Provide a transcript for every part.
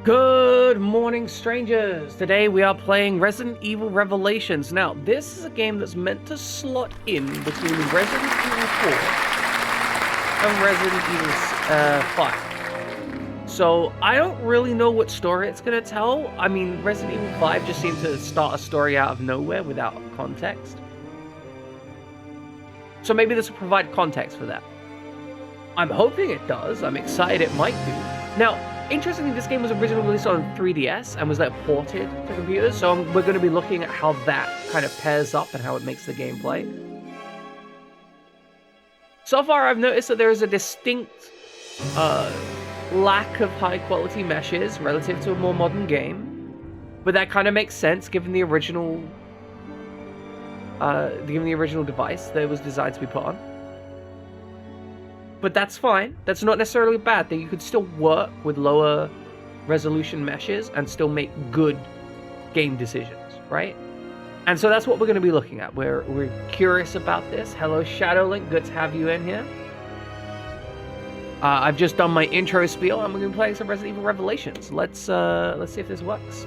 Good morning, strangers! Today we are playing Resident Evil Revelations. Now, this is a game that's meant to slot in between Resident Evil 4 and Resident Evil 5. So, I don't really know what story it's going to tell. I mean, Resident Evil 5 just seemed to start a story out of nowhere without context. So maybe this will provide context for that. I'm hoping it does. I'm excited it might do. Now, interestingly, this game was originally released on 3DS and was ported to computers, so we're going to be looking at how that kind of pairs up and how it makes the gameplay. So far, I've noticed that there is a distinct lack of high-quality meshes relative to a more modern game, but that kind of makes sense given the original device that it was designed to be put on. But that's fine. That's not necessarily a bad thing. You could still work with lower resolution meshes and still make good game decisions, right? And so that's what we're going to be looking at. We're curious about this. Hello, Shadowlink. Good to have you in here. I've just done my intro spiel, and we're going to be playing some Resident Evil Revelations. Let's see if this works.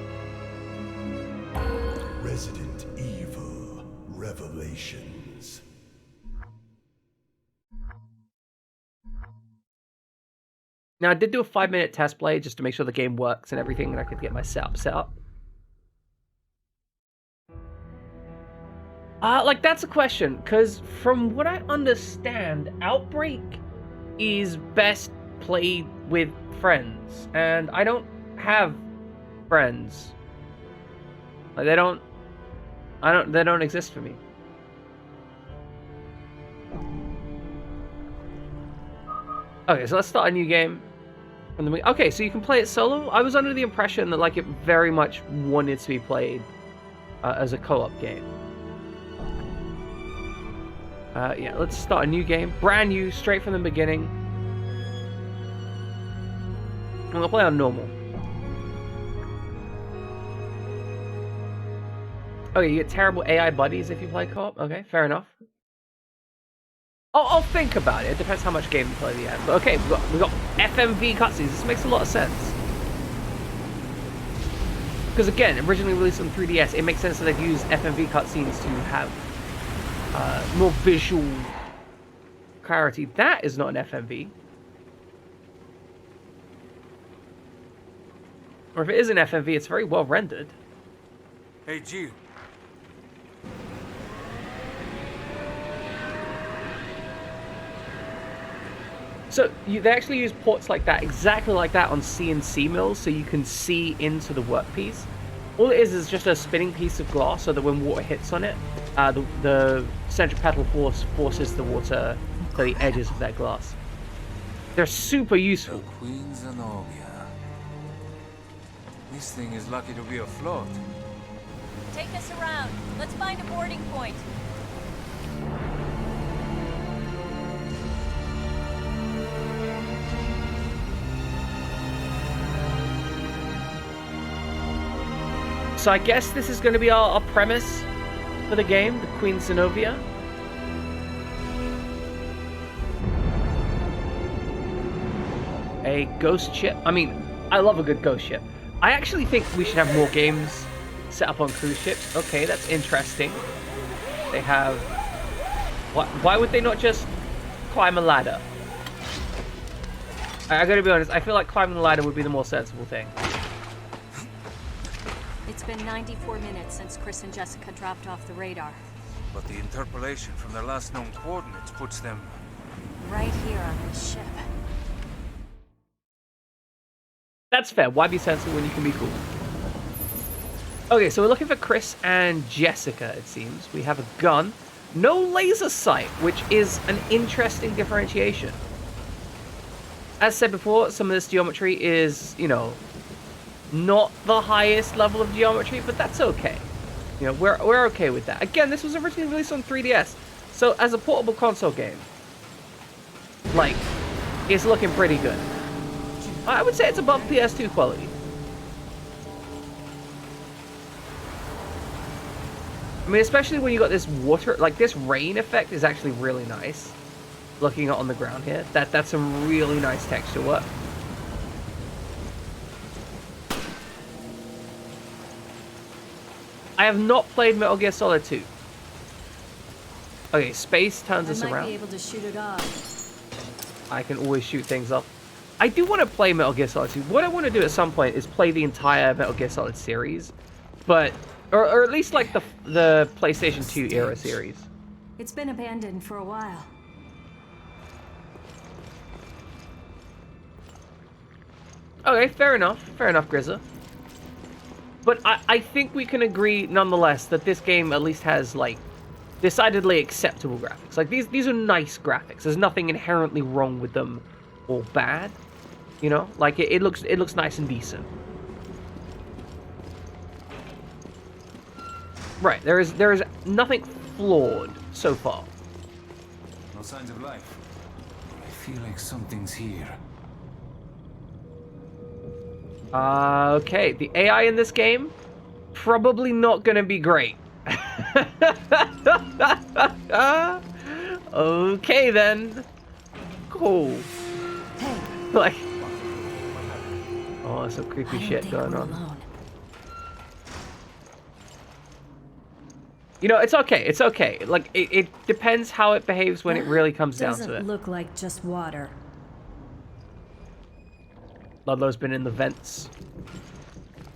Resident Evil Revelations. Now, I did do a 5-minute test play just to make sure the game works and everything, and I could get my setup set up. That's a question, because from what I understand, Outbreak is best played with friends, and I don't have friends. They don't exist for me. Okay, so let's start a new game. Okay, so you can play it solo? I was under the impression that it very much wanted to be played as a co-op game. Yeah, let's start a new game. Brand new, straight from the beginning. I'm gonna play on normal. Okay, you get terrible AI buddies if you play co-op. Okay, fair enough. I'll think about it. It depends how much gameplay we have. But okay, we got FMV cutscenes. This makes a lot of sense. Because again, originally released on 3DS, it makes sense that they've used FMV cutscenes to have more visual clarity. That is not an FMV. Or if it is an FMV, it's very well rendered. Hey, Jill. So they actually use ports like that, exactly like that, on CNC mills, so you can see into the workpiece. All it is just a spinning piece of glass, so that when water hits on it, the centripetal force forces the water to the edges of that glass. They're super useful. The Queen Zenobia. This thing is lucky to be afloat. Take us around. Let's find a boarding point. So I guess this is going to be our premise for the game, the Queen Zenobia. A ghost ship. I mean, I love a good ghost ship. I actually think we should have more games set up on cruise ships. Okay, that's interesting. They have... Why would they not just climb a ladder? I gotta be honest, I feel like climbing the ladder would be the more sensible thing. It's been 94 minutes since Chris and Jessica dropped off the radar. But the interpolation from their last known coordinates puts them Right here on this ship. That's fair. Why be sensible when you can be cool? Okay, so we're looking for Chris and Jessica, it seems. We have a gun. No laser sight, which is an interesting differentiation. As said before, some of this geometry is, not the highest level of geometry, but that's okay. We're okay with that. Again, this was originally released on 3DS, so as a portable console game, it's looking pretty good. I would say it's above PS2 quality. I mean, especially when you got this water, this rain effect is actually really nice. Looking on the ground here, that's some really nice texture work. I have not played Metal Gear Solid 2. Okay, space turns us I might around. be able to shoot it off. I can always shoot things off. I do want to play Metal Gear Solid 2. What I want to do at some point is play the entire Metal Gear Solid series, but or at least like the PlayStation 2 era series. It's been abandoned for a while. Okay, fair enough, Grizza. But I think we can agree nonetheless that this game at least has like decidedly acceptable graphics. Like these are nice graphics. There's nothing inherently wrong with them or bad. You know, like it looks nice and decent. Right, there is nothing flawed so far. No signs of life. I feel like something's here. Okay, the AI in this game probably not gonna be great. Okay then. Cool. Hey, Like, oh, some creepy I don't shit think going we're on. alone. You know, it's okay. It's okay. Like, it depends how it behaves when it really comes down to Doesn't it. look like just water. Ludlow's been in the vents.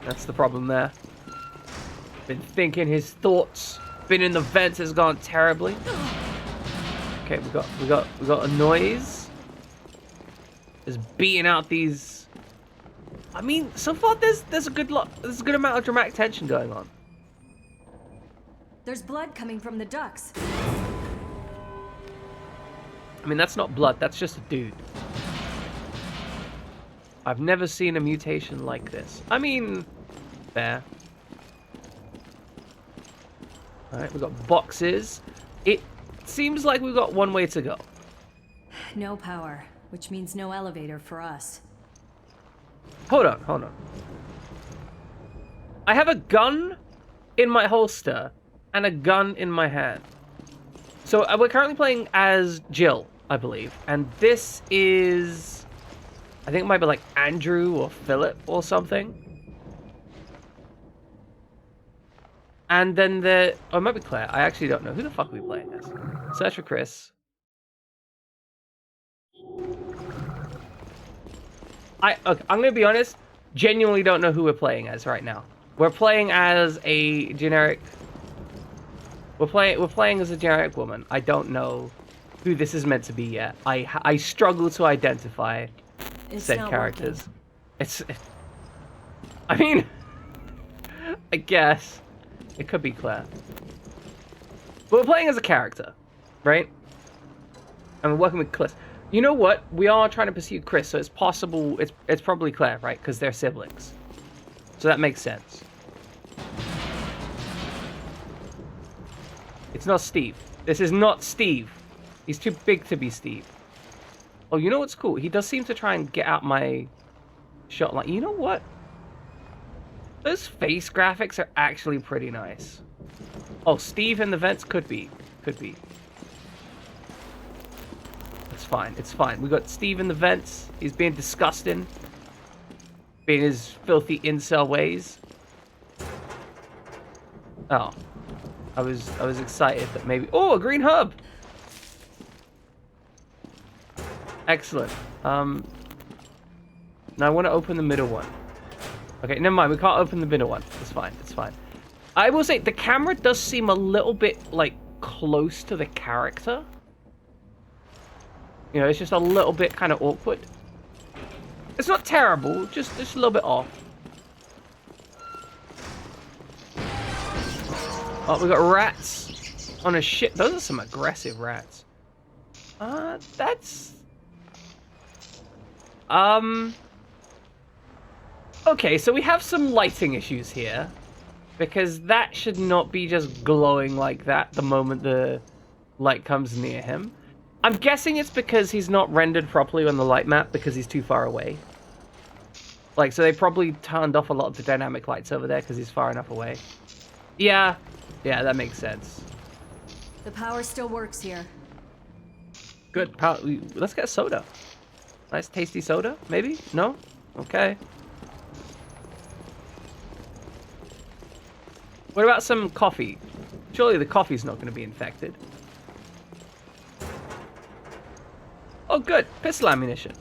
That's the problem there. Been thinking his thoughts. Been in the vents. Has gone terribly. Okay, we got a noise. Just beating out these. I mean, so far there's a good amount of dramatic tension going on. There's blood coming from the ducts. I mean, that's not blood. That's just a dude. I've never seen a mutation like this. I mean, fair. Alright, we've got boxes. It seems like we've got one way to go. No power, which means no elevator for us. Hold on. I have a gun in my holster and a gun in my hand. So we're currently playing as Jill, I believe. And this is... I think it might be like Andrew or Philip or something. And then oh, it might be Claire. I actually don't know. Who the fuck are we playing as? Search for Chris. Okay, I'm gonna be honest. Genuinely don't know who we're playing as right now. We're playing as a generic... We're playing as a generic woman. I don't know who this is meant to be yet. I struggle to identify It's said not characters. working. I mean, I guess it could be Claire. But we're playing as a character, right? And we're working with Chris. You know what? We are trying to pursue Chris, so it's possible. It's probably Claire, right? Because they're siblings. So that makes sense. It's not Steve. This is not Steve. He's too big to be Steve. Oh, you know what's cool? He does seem to try and get out my shot. Like, you know what? Those face graphics are actually pretty nice. Oh, Steve in the vents could be. Could be. It's fine. It's fine. We got Steve in the vents. He's being disgusting. Being his filthy incel ways. Oh. I was excited that maybe... Oh, a green hub! Excellent. Now I want to open the middle one. Okay, never mind. We can't open the middle one. It's fine. It's fine. I will say, the camera does seem a little bit, like, close to the character. You know, it's just a little bit kind of awkward. It's not terrible, just a little bit off. Oh, we got rats on a ship. Those are some aggressive rats. That's... Okay, so we have some lighting issues here. Because that should not be just glowing like that the moment the light comes near him. I'm guessing it's because he's not rendered properly on the light map because he's too far away. Like, so they probably turned off a lot of the dynamic lights over there because he's far enough away. Yeah, that makes sense. The power still works here. Good. Let's get a soda. Nice tasty soda, maybe? No? Okay. What about some coffee? Surely the coffee's not going to be infected. Oh, good. Pistol ammunition.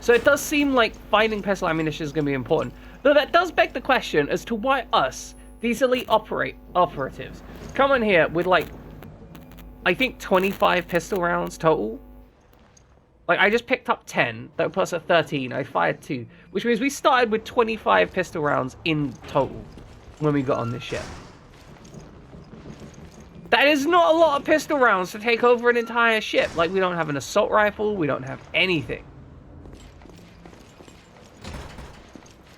So it does seem like finding pistol ammunition is going to be important. Though that does beg the question as to why us, these elite operatives, come in here with, like, I think 25 pistol rounds total. Like, I just picked up 10. That plus a 13. I fired 2. Which means we started with 25 pistol rounds in total when we got on this ship. That is not a lot of pistol rounds to take over an entire ship. Like, we don't have an assault rifle. We don't have anything.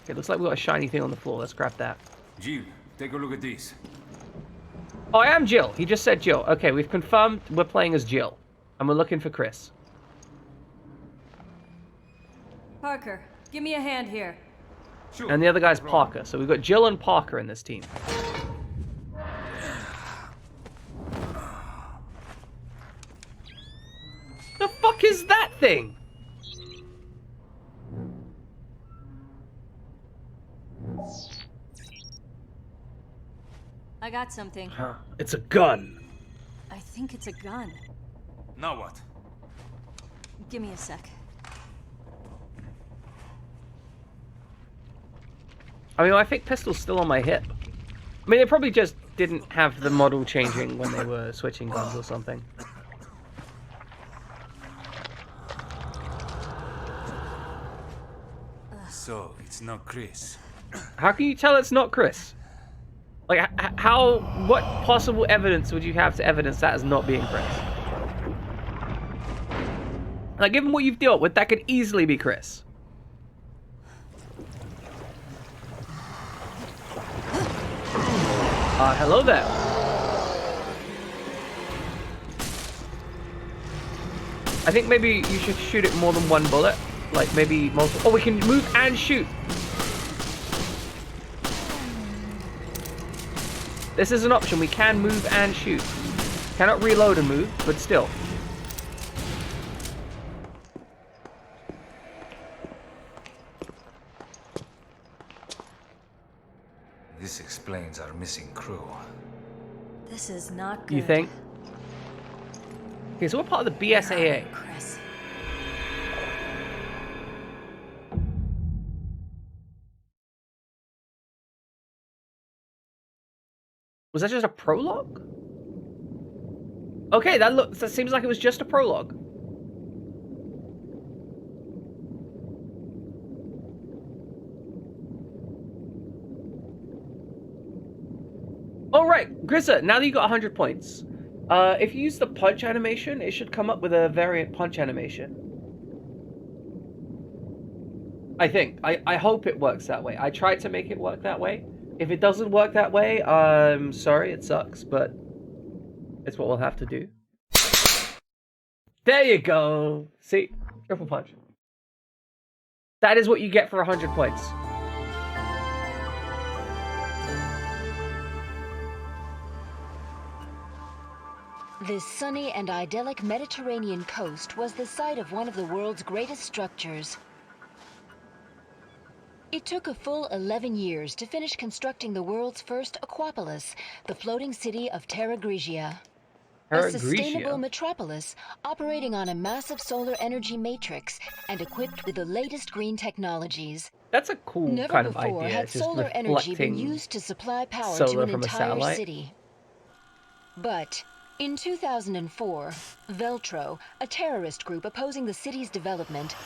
Okay, looks like we got a shiny thing on the floor. Let's grab that. Jill, take a look at this. Oh, I am Jill. He just said Jill. Okay, we've confirmed we're playing as Jill. And we're looking for Chris. Parker, give me a hand here. Sure. And the other guy's Parker. So we've got Jill and Parker in this team. The fuck is that thing? I got something. It's a gun. I think it's a gun. Now what? Give me a sec. I mean, I think pistol's still on my hip. I mean, it probably just didn't have the model changing when they were switching guns or something. So, it's not Chris. How can you tell it's not Chris? Like, what possible evidence would you have to evidence that as not being Chris? Like, given what you've dealt with, that could easily be Chris. Hello there. I think maybe you should shoot it more than one bullet. Like, maybe multiple. Oh, we can move and shoot. This is an option. We can move and shoot. Cannot reload and move, but still. This explains our missing crew. This is not good. You think? Okay, so we're part of the BSAA. Chris. Was that just a prologue? Okay, that seems like it was just a prologue. All right, Grizza, now that you got 100 points, if you use the punch animation, it should come up with a variant punch animation. I think. I hope it works that way. I tried to make it work that way. If it doesn't work that way, I'm sorry, it sucks, but it's what we'll have to do. There you go. See? Triple punch. That is what you get for 100 points. This sunny and idyllic Mediterranean coast was the site of one of the world's greatest structures. It took a full 11 years to finish constructing the world's first aquapolis, the floating city of Terragrigia. A sustainable metropolis operating on a massive solar energy matrix and equipped with the latest green technologies. That's a cool Never kind of before idea. had Just solar energy been reflecting used to supply power solar to an from a entire satellite. city. But in 2004, Veltro, a terrorist group opposing the city's development,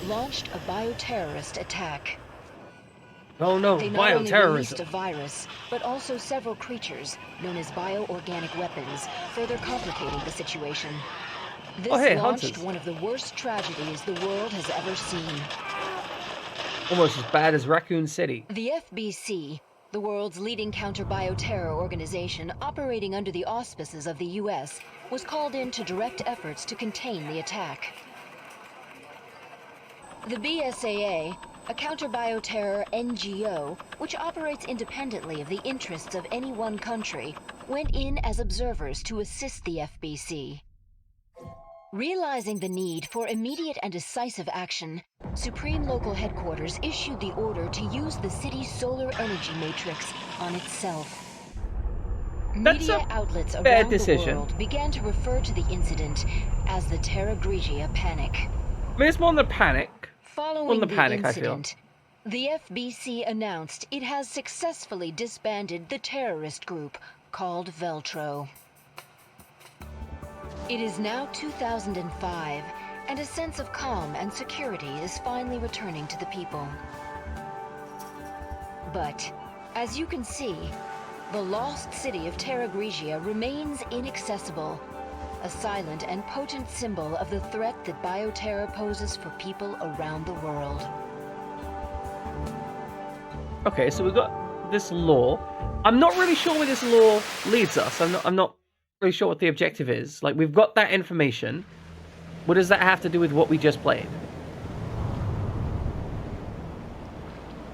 launched a bio-terrorist attack. Oh no, They not only released a bioterrorism. virus, but also several creatures, known as bio-organic weapons, further complicating the situation. This Oh, hey, launched hunters. one of the worst tragedies the world has ever seen. Almost as bad as Raccoon City. The FBC, the world's leading counter-bioterror organization operating under the auspices of the US, was called in to direct efforts to contain the attack. The BSAA, a counter-bioterror NGO, which operates independently of the interests of any one country, went in as observers to assist the FBC. Realizing the need for immediate and decisive action, Supreme Local Headquarters issued the order to use the city's solar energy matrix on itself. That's Media a outlets fair around the decision. world began to refer to the incident as the Terragrigia panic. I mean, it's more than a panic. Following the the panic, I feel. incident, the FBC announced it has successfully disbanded the terrorist group called Veltro. It is now 2005, and a sense of calm and security is finally returning to the people. But, as you can see, the lost city of Terragrigia remains inaccessible, a silent and potent symbol of the threat that Bio-Terror poses for people around the world. Okay, so we've got this law. I'm not really sure where this law leads us. I'm not really sure what the objective is. Like, we've got that information. What does that have to do with what we just played?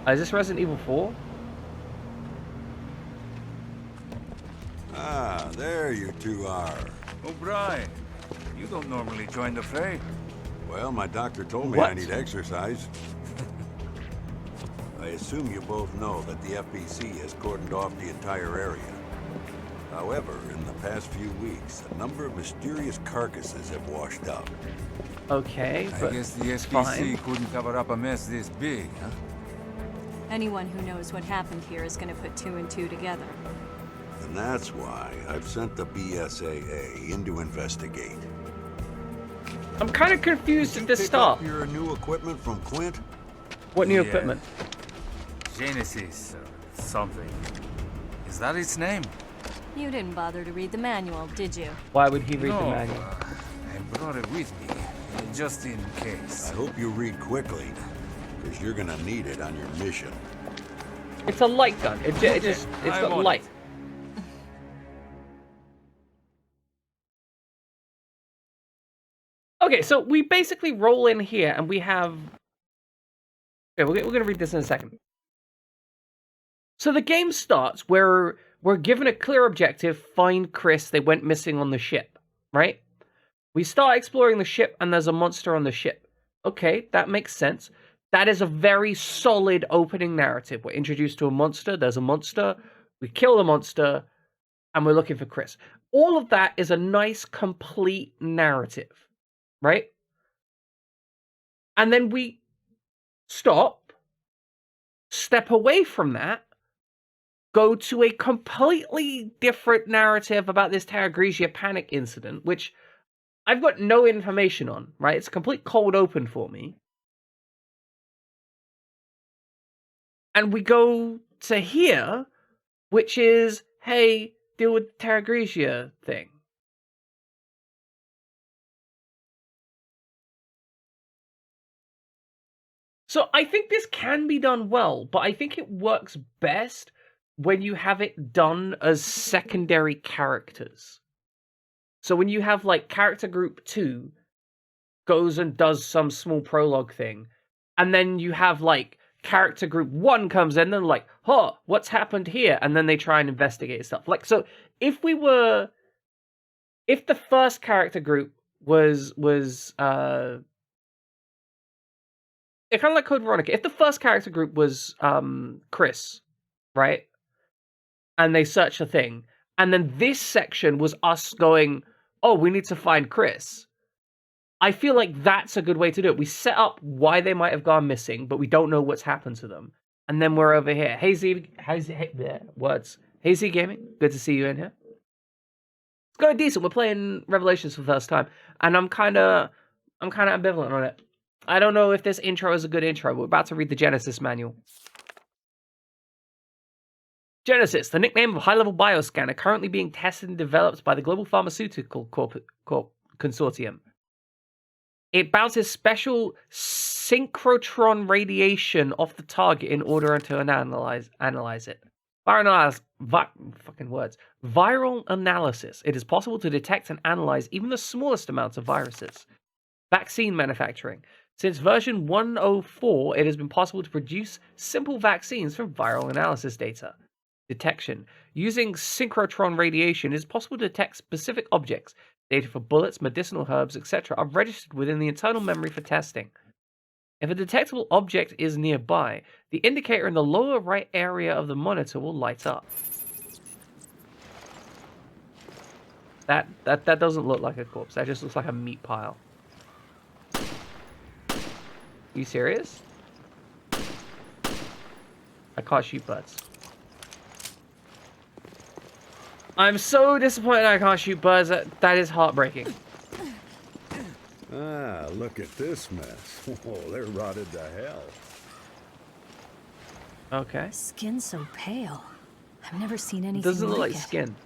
Is this Resident Evil 4? Ah, there you two are. O'Brien, you don't normally join the fray. Well, my doctor told me What? I need exercise. I assume you both know that the FBC has cordoned off the entire area. However, in the past few weeks, a number of mysterious carcasses have washed up. Okay, I but guess the it's SBC fine. couldn't cover up a mess this big, huh? Anyone who knows what happened here is going to put two and two together. And that's why I've sent the BSAA in to investigate. I'm kind of confused Did at you the pick start. up your new equipment from Quint? What new Yeah. equipment? Genesis, something. Is that its name? You didn't bother to read the manual, did you? Why would he read the No, manual? I brought it with me, just in case. I hope you read quickly, because you're gonna need it on your mission. It's a light gun. It's I'm got on light. it. Okay, so we basically roll in here and we have... Okay, we're going to read this in a second. So the game starts where we're given a clear objective, find Chris, they went missing on the ship, right? We start exploring the ship and there's a monster on the ship. Okay, that makes sense. That is a very solid opening narrative. We're introduced to a monster, there's a monster, we kill the monster, and we're looking for Chris. All of that is a nice, complete narrative, right? And then we stop, step away from that, go to a completely different narrative about this Terragrigia panic incident, which I've got no information on, right? It's a complete cold open for me. And we go to here, which is, hey, deal with the Terragrigia thing. So I think this can be done well, but I think it works best when you have it done as secondary characters. So when you have, like, character group 2 goes and does some small prologue thing, and then you have, like, character group 1 comes in and like, huh, what's happened here? And then they try and investigate stuff. Like, so if the first character group was it's kind of like Code Veronica. If the first character group was Chris, right? And they search a thing, and then this section was us going, oh, we need to find Chris. I feel like that's a good way to do it. We set up why they might have gone missing, but we don't know what's happened to them. And then we're over here. Hazy Gaming, good to see you in here. It's going decent. We're playing Revelations for the first time, and I'm kind of ambivalent on it. I don't know if this intro is a good intro. We're about to read the Genesis manual. Genesis, the nickname of a high-level bioscanner currently being tested and developed by the Global Pharmaceutical Consortium. It bounces special synchrotron radiation off the target in order to analyze it. Viral analysis. It is possible to detect and analyze even the smallest amounts of viruses. Vaccine manufacturing. Since version 104, it has been possible to produce simple vaccines from viral analysis data. Detection. Using synchrotron radiation, it is possible to detect specific objects. Data for bullets, medicinal herbs, etc. are registered within the internal memory for testing. If a detectable object is nearby, the indicator in the lower right area of the monitor will light up. That doesn't look like a corpse. That just looks like a meat pile. You serious? I can't shoot buds. I'm so disappointed I can't shoot buds. That is heartbreaking. Ah, look at this mess. Oh, they're rotted to hell. Okay. Skin so pale. I've never seen anything Doesn't look like it. skin.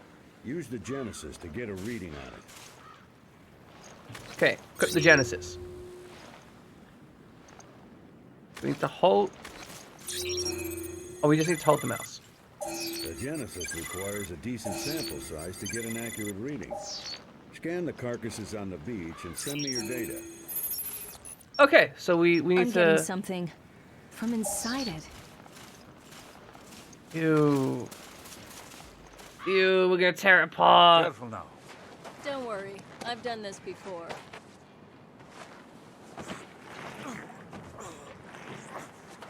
Use the Genesis to get a reading on it. Okay, click the Genesis. We need to hold... Oh, we just need to hold the mouse. The Genesis requires a decent sample size to get an accurate reading. Scan the carcasses on the beach and send me your data. Okay, so we need I'm getting to... something from inside it. Ew. Ew, we're gonna tear it apart. Careful now. Don't worry, I've done this before.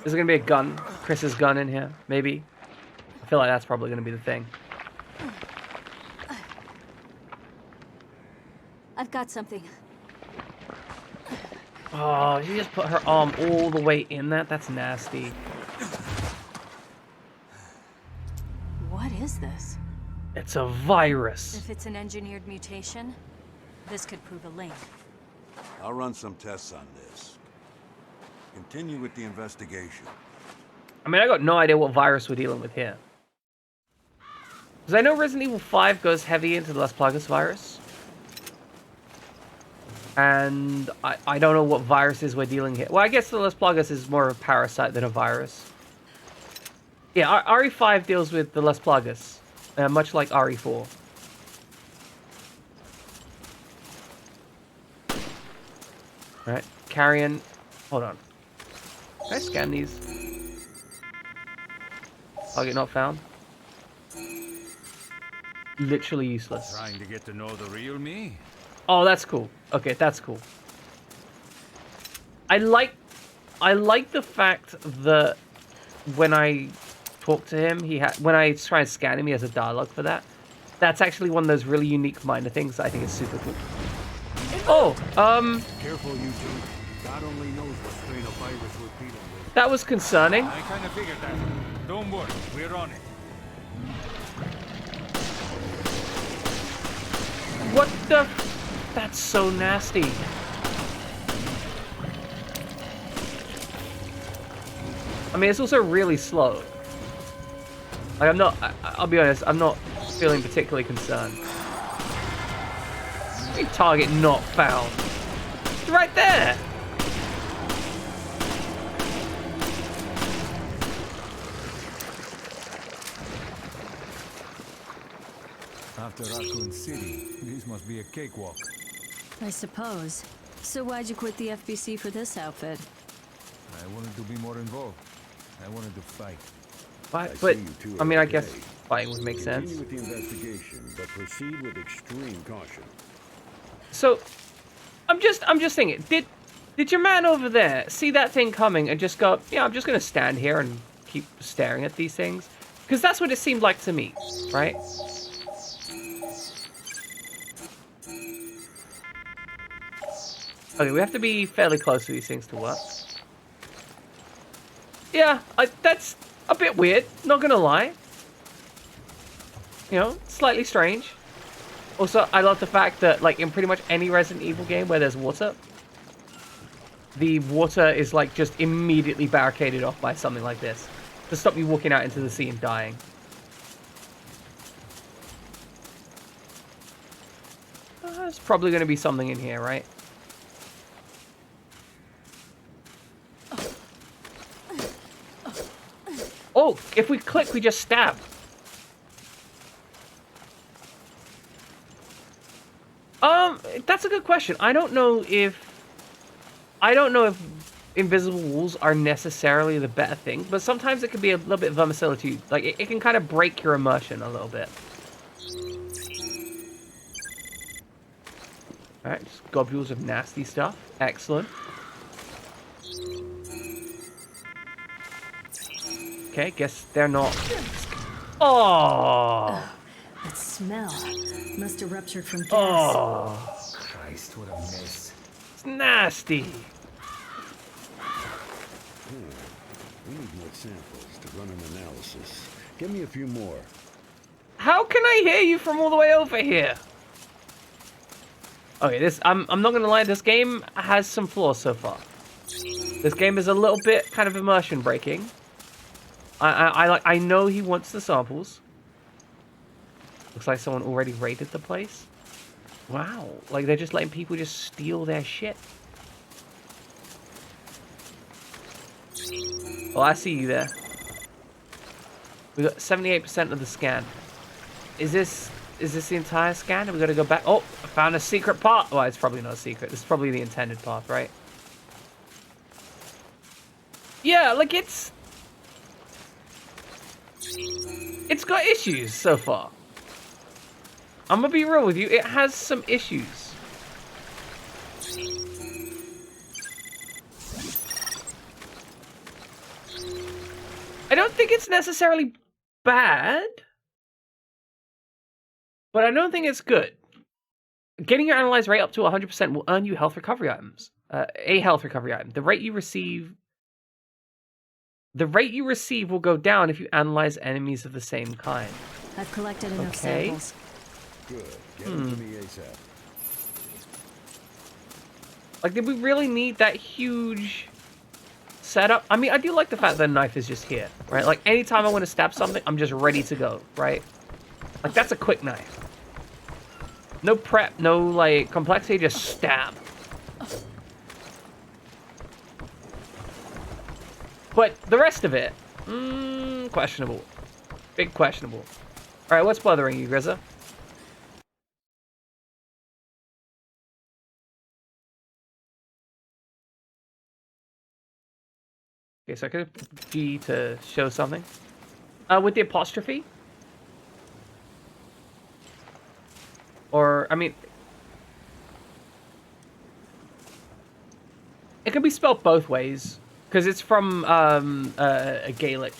Is there gonna be a gun? Chris's gun in here? Maybe? I feel like that's probably gonna be the thing. I've got something. Oh, she just put her arm all the way in that? That's nasty. What is this? It's a virus. If it's an engineered mutation, this could prove a link. I'll run some tests on this. Continue with the investigation. I mean, I got no idea what virus we're dealing with here. Because I know Resident Evil 5 goes heavy into the Las Plagas virus. And I don't know what viruses we're dealing here. Well, I guess the Las Plagas is more of a parasite than a virus. Yeah, RE5 deals with the Las Plagas, much like RE4. Alright, carrion. Hold on. Can I scan these? Target not found. Literally useless. Trying to get to know the real me? Oh, that's cool. Okay, that's cool. I like the fact that when I talk to him, when I try and scan him, he has a dialogue for that. That's actually one of those really unique minor things that I think is super cool. Oh, Careful, you two. God only knows what strain of virus we're dealing with. that was concerning. I kind of figured that. Don't worry, we're on it. What the? That's so nasty. I mean, it's also really slow. Like, I'll be honest, I'm not feeling particularly concerned. Target not found. It's right there. After Raccoon City, this must be a cakewalk. I suppose. So why'd you quit the FBC for this outfit? I wanted to be more involved. I wanted to fight. But I mean, I guess fighting would make sense. Continue with the investigation, but proceed with extreme caution. So, I'm just thinking, did your man over there see that thing coming and just go, yeah, I'm just gonna stand here and keep staring at these things? Because that's what it seemed like to me, right? Okay, we have to be fairly close to these things to work. Yeah, that's a bit weird, not gonna lie. You know, slightly strange. Also, I love the fact that, like, in pretty much any Resident Evil game where there's water, the water is, like, just immediately barricaded off by something like this to stop you walking out into the sea and dying. There's probably going to be something in here, right? Oh, if we click, we just stab. That's a good question. I don't know if invisible walls are necessarily the better thing, but sometimes it can be a little bit of versatility. Like, it can kind of break your immersion a little bit. Alright, just globules of nasty stuff. Excellent. Okay, guess they're not... Oh! That smell must have ruptured from gas. Oh, Christ, what a mess. it's nasty. We need more samples to run an analysis. Give me a few more. How can I hear you from all the way over here? Okay, I'm not gonna lie, this game has some flaws so far. This game is a little bit kind of immersion breaking. I know he wants the samples. Looks like someone already raided the place. Wow, like they're just letting people just steal their shit. Well, I see you there. We got 78% of the scan. Is this the entire scan? We gotta go back. Oh, I found a secret path. Well, it's probably not a secret. It's probably the intended path, right? Yeah, like it's got issues so far. I'm gonna be real with you. It has some issues. I don't think it's necessarily bad, but I don't think it's good. Getting your analyze rate up to 100% will earn you health recovery items. A health recovery item. The rate you receive will go down if you analyze enemies of the same kind. I've collected enough Okay. samples. Good. Get them to me ASAP. Like, did we really need that huge setup? I mean, I do like the fact that the knife is just here, right? Like, anytime I want to stab something, I'm just ready to go, right? Like, that's a quick knife. No prep, no, like, complexity, just stab. But the rest of it, questionable. Big questionable. Alright, what's bothering you, Grizza? Okay, so I could G to show something. With the apostrophe? Or, I mean... It can be spelled both ways. Because it's from a Gaelic,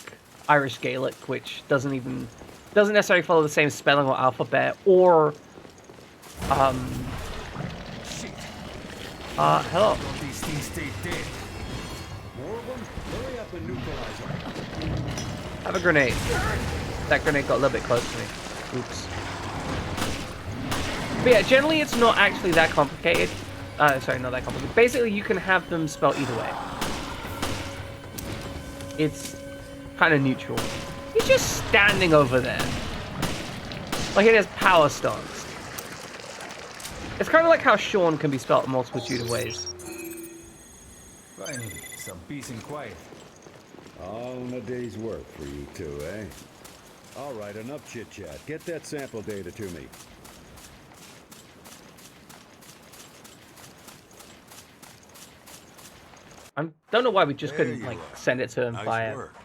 Irish Gaelic, which doesn't necessarily follow the same spelling or alphabet, or hello. These things stay dead. More of them? Hurry up and neutralize them. Have a grenade. That grenade got a little bit close to me. Oops. But yeah, generally it's not actually that complicated. Sorry, not that complicated. Basically, you can have them spelled either way. It's kind of neutral. He's just standing over there. Like it has power stance. It's kind of like how Sean can be spelled a multitude of ways. Finally, some peace and quiet. All in a day's work for you two, eh? All right, enough chit-chat. Get that sample data to me. I don't know why we just There couldn't you like are. send it to him Nice via work.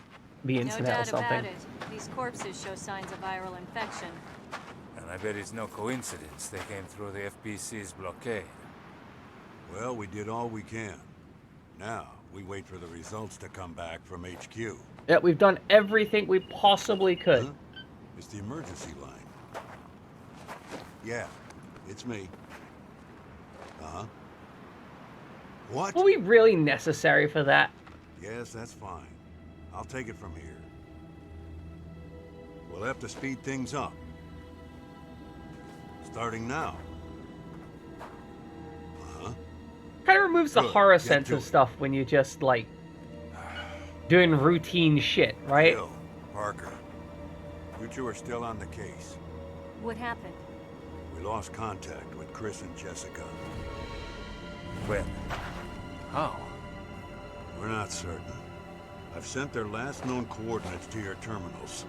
the No internet or doubt something. about it. These corpses show signs of viral infection. And I bet it's no coincidence they came through the FBC's blockade. Well, we did all we can. Now, we wait for the results to come back from HQ. Yeah, we've done everything we possibly could. Huh? It's the emergency line. Yeah, it's me. Uh-huh. What? Were we really necessary for that? Yes, that's fine. I'll take it from here. We'll have to speed things up. Starting now. Uh-huh. Kind of removes the Good, horror get sense to of it. stuff when you're just like doing routine shit, right? Bill, Parker. You two are still on the case. What happened? We lost contact with Chris and Jessica. When? How? We're not certain. I've sent their last known coordinates to your terminals.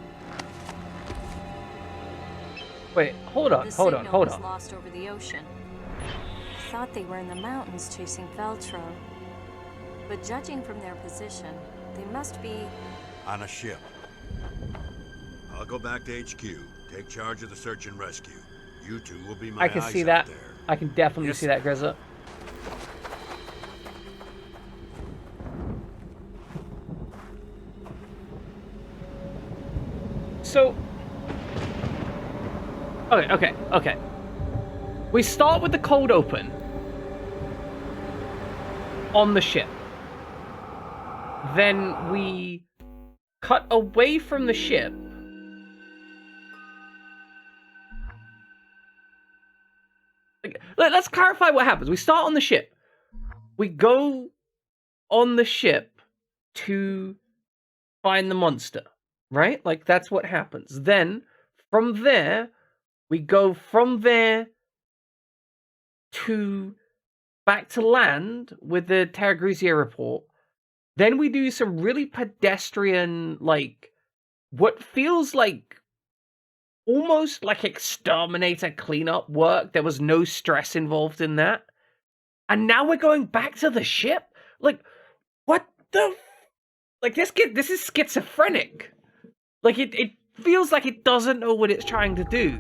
Wait, hold on, The hold on, signal hold was on. lost over the ocean. I thought they were in the mountains chasing Veltro. But judging from their position, they must be... On a ship. I'll go back to HQ. Take charge of the search and rescue. You two will be my I can eyes see out that. there. I can definitely Yes, see that, Grizza. So, Okay. We start with the cold open on the ship. Then we cut away from the ship. Let's clarify what happens. We start on the ship. We go on the ship to find the monster, right? Like, that's what happens. Then, from there, we go from there to back to land with the Terragrigia report. Then we do some really pedestrian, like, what feels like almost like exterminator cleanup work. There was no stress involved in that. And now we're going back to the ship? Like, what the... Like, this is schizophrenic. Like, it feels like it doesn't know what it's trying to do.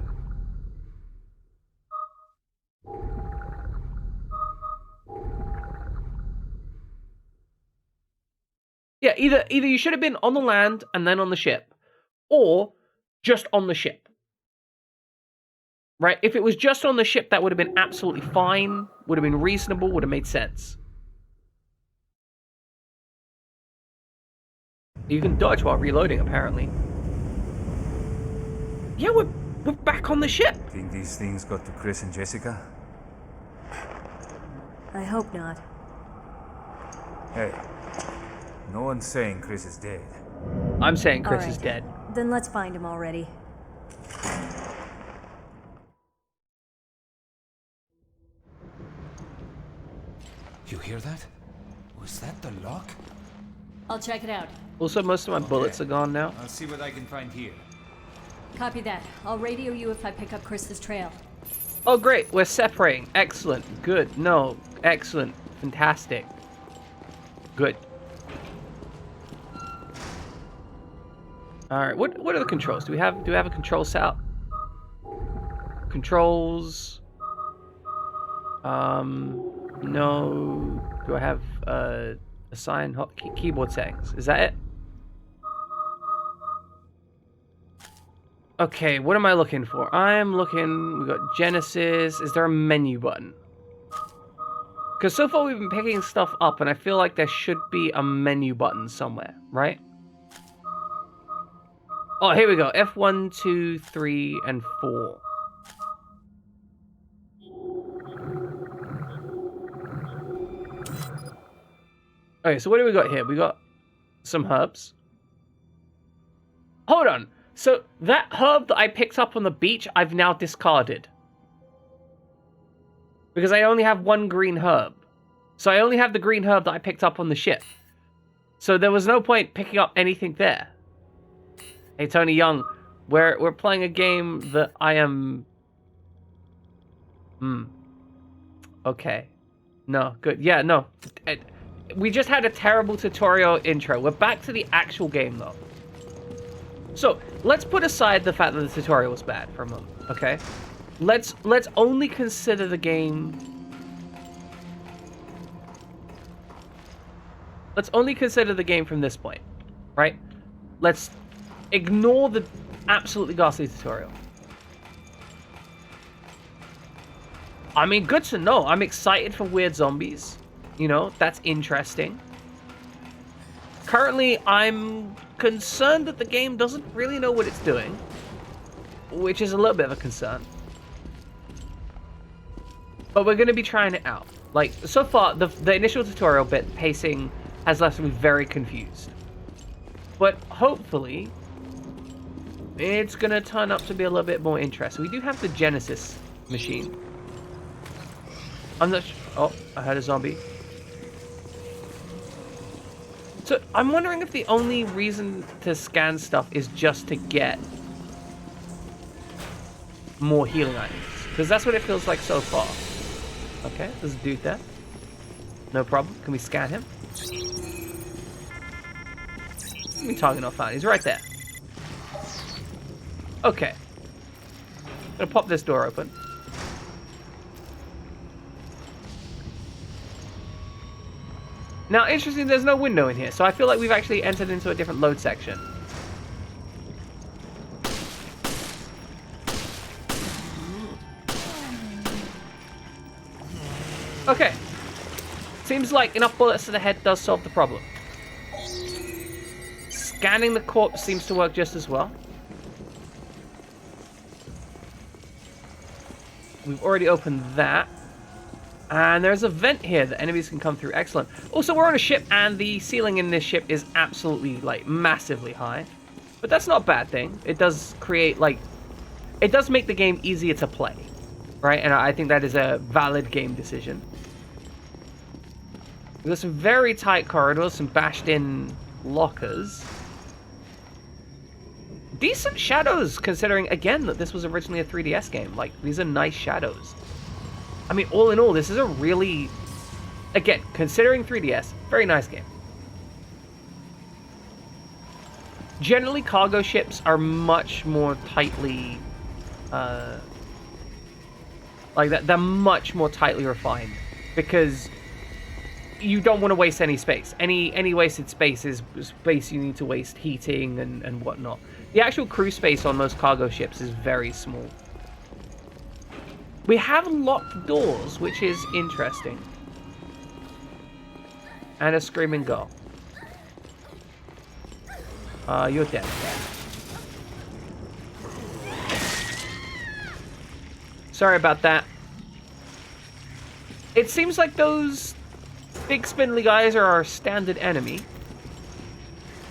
Yeah, either you should have been on the land and then on the ship, or just on the ship. Right? If it was just on the ship, that would have been absolutely fine, would have been reasonable, would have made sense. You can dodge while reloading, apparently. Yeah, we're back on the ship. Think these things got to Chris and Jessica? I hope not. Hey, no one's saying Chris is dead. I'm saying Chris All is right. dead. Then let's find him already. You hear that? Was that the lock? I'll check it out. Also, most of my bullets are gone now. I'll see what I can find here. Copy that. I'll radio you if I pick up Chris's trail. Oh, great. We're separating. Excellent. Good. No. Excellent. Fantastic. Good. All right. What are the controls? Do we have a control set up? Controls. No. Do I have assign keyboard settings? Is that it? Okay, what am I looking for? I'm looking... We got Genesis. Is there a menu button? Because so far we've been picking stuff up, and I feel like there should be a menu button somewhere, right? Oh, here we go. F1, 2, 3, and 4. Okay, so what do we got here? We got some herbs. Hold on. So that herb that I picked up on the beach, I've now discarded. Because I only have one green herb. So I only have the green herb that I picked up on the ship. So there was no point picking up anything there. Hey, Tony Young, we're playing a game that I am... Okay. No, good. Yeah, no. We just had a terrible tutorial intro. We're back to the actual game, though. So, let's put aside the fact that the tutorial was bad for a moment, okay? Let's only consider the game... Let's only consider the game from this point, right? Let's ignore the absolutely ghastly tutorial. I mean, good to know. I'm excited for weird zombies. You know, that's interesting. Currently, I'm concerned that the game doesn't really know what it's doing, which is a little bit of a concern. But we're going to be trying it out. Like, so far, the initial tutorial bit, pacing, has left me very confused. But hopefully, it's going to turn up to be a little bit more interesting. We do have the Genesis machine. I'm not sure. Oh, I heard a zombie. So, I'm wondering if the only reason to scan stuff is just to get more healing items. Because that's what it feels like so far. Okay, there's a dude there. No problem. Can we scan him? Let me target not found. He's right there. Okay. I'm gonna pop this door open. Now, interesting, there's no window in here, so I feel like we've actually entered into a different load section. Okay. Seems like enough bullets to the head does solve the problem. Scanning the corpse seems to work just as well. We've already opened that. And there's a vent here that enemies can come through. Excellent. Also, we're on a ship, and the ceiling in this ship is absolutely, like, massively high. But that's not a bad thing. It does create, like... It does make the game easier to play. Right? And I think that is a valid game decision. We've got some very tight corridors, some bashed-in lockers. Decent shadows, considering, again, that this was originally a 3DS game. Like, these are nice shadows. I mean, all in all, this is a really, again, considering 3DS, very nice game. Generally, cargo ships are much more tightly, like that. They're much more tightly refined because you don't want to waste any space. Any wasted space is space you need to waste heating and whatnot. The actual crew space on most cargo ships is very small. We have locked doors, which is interesting. And a screaming girl. You're dead. Sorry about that. It seems like those big spindly guys are our standard enemy.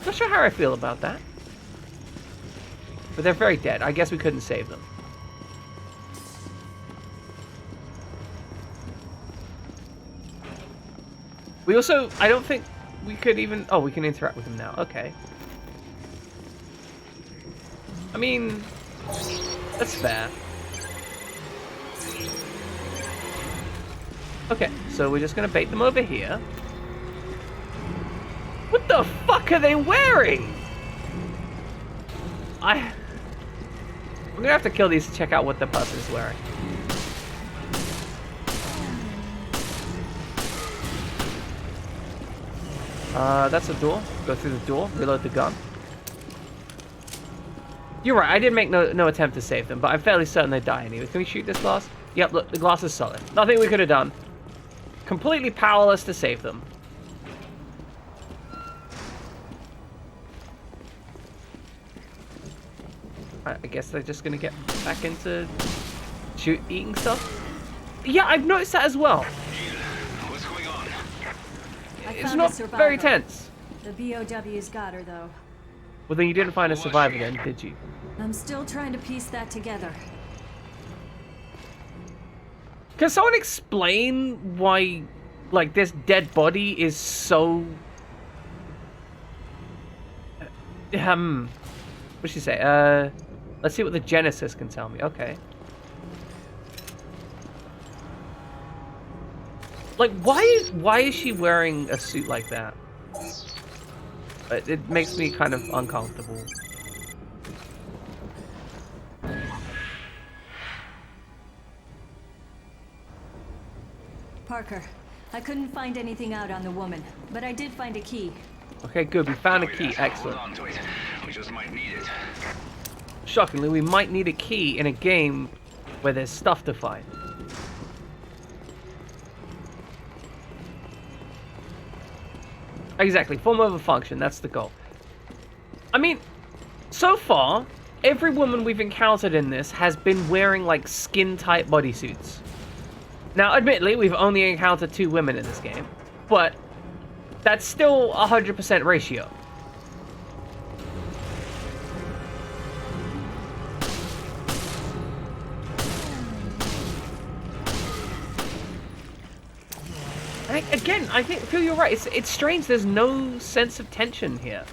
Not sure how I feel about that. But they're very dead. I guess we couldn't save them. We also, I don't think we could even... Oh, we can interact with them now. Okay. I mean, that's fair. Okay, so we're just going to bait them over here. What the fuck are they wearing? I'm going to have to kill these to check out what the person is wearing. That's a door. Go through the door, reload the gun. You're right, I did make no attempt to save them, but I'm fairly certain they die anyway. Can we shoot this glass? Yep, look, the glass is solid. Nothing we could have done. Completely powerless to save them. I guess they're just gonna get back into eating stuff. Yeah, I've noticed that as well. What's going on? It's not very tense. The BOW's got her, though. Well, then you didn't find a survivor then, did you? I'm still trying to piece that together. Can someone explain why, like, this dead body is so... What'd she say? Let's see what the Genesis can tell me. Okay. Like, why is she wearing a suit like that? It makes me kind of uncomfortable. Parker, I couldn't find anything out on the woman, but I did find a key. Okay, good. We found a key. Excellent. Hold on to it. We just might need it. Shockingly, we might need a key in a game where there's stuff to find. Exactly. Form over function. That's the goal. I mean, so far, every woman we've encountered in this has been wearing, like, skin-tight bodysuits. Now, admittedly, we've only encountered 2 women in this game, but that's still 100% ratio. Again, I feel you're right. It's strange. There's no sense of tension here.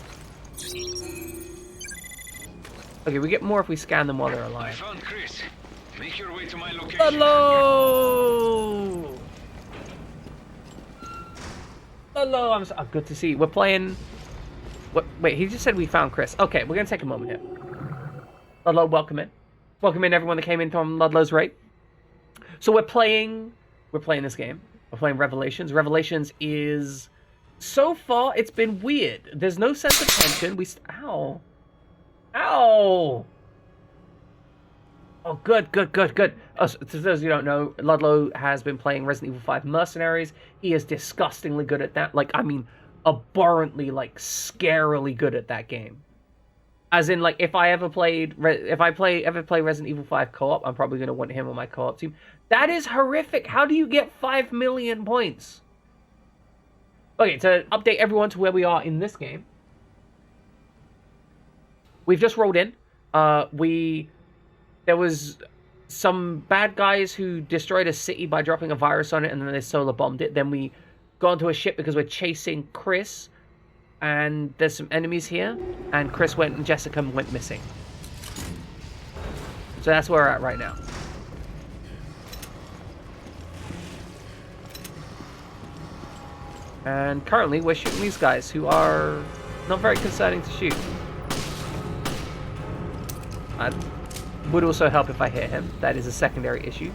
Okay, we get more if we scan them while they're I alive. found Chris. Make your way to my location. Hello! Hello, oh, good to see you. We're playing... What? Wait, he just said we found Chris. Okay, we're going to take a moment here. Ludlow, welcome in. Welcome in everyone that came in from Ludlow's Raid. So we're playing this game. We're playing Revelations. Revelations is... So far, it's been weird. There's no sense of tension. Ow. Ow! Oh, good, good, good, good. Oh, so, to those who don't know, Ludlow has been playing Resident Evil 5 Mercenaries. He is disgustingly good at that. Like, I mean, abhorrently, like, scarily good at that game. As in, like, if I ever play Resident Evil 5 co-op, I'm probably going to want him on my co-op team. That is horrific. How do you get 5 million points? Okay, to update everyone to where we are in this game. We've just rolled in. There was some bad guys who destroyed a city by dropping a virus on it, and then they solar bombed it. Then we got onto a ship because we're chasing Chris, and there's some enemies here, and Chris and Jessica went missing. So that's where we're at right now. And currently we're shooting these guys who are not very concerning to shoot. I would also help if I hit him. That is a secondary issue.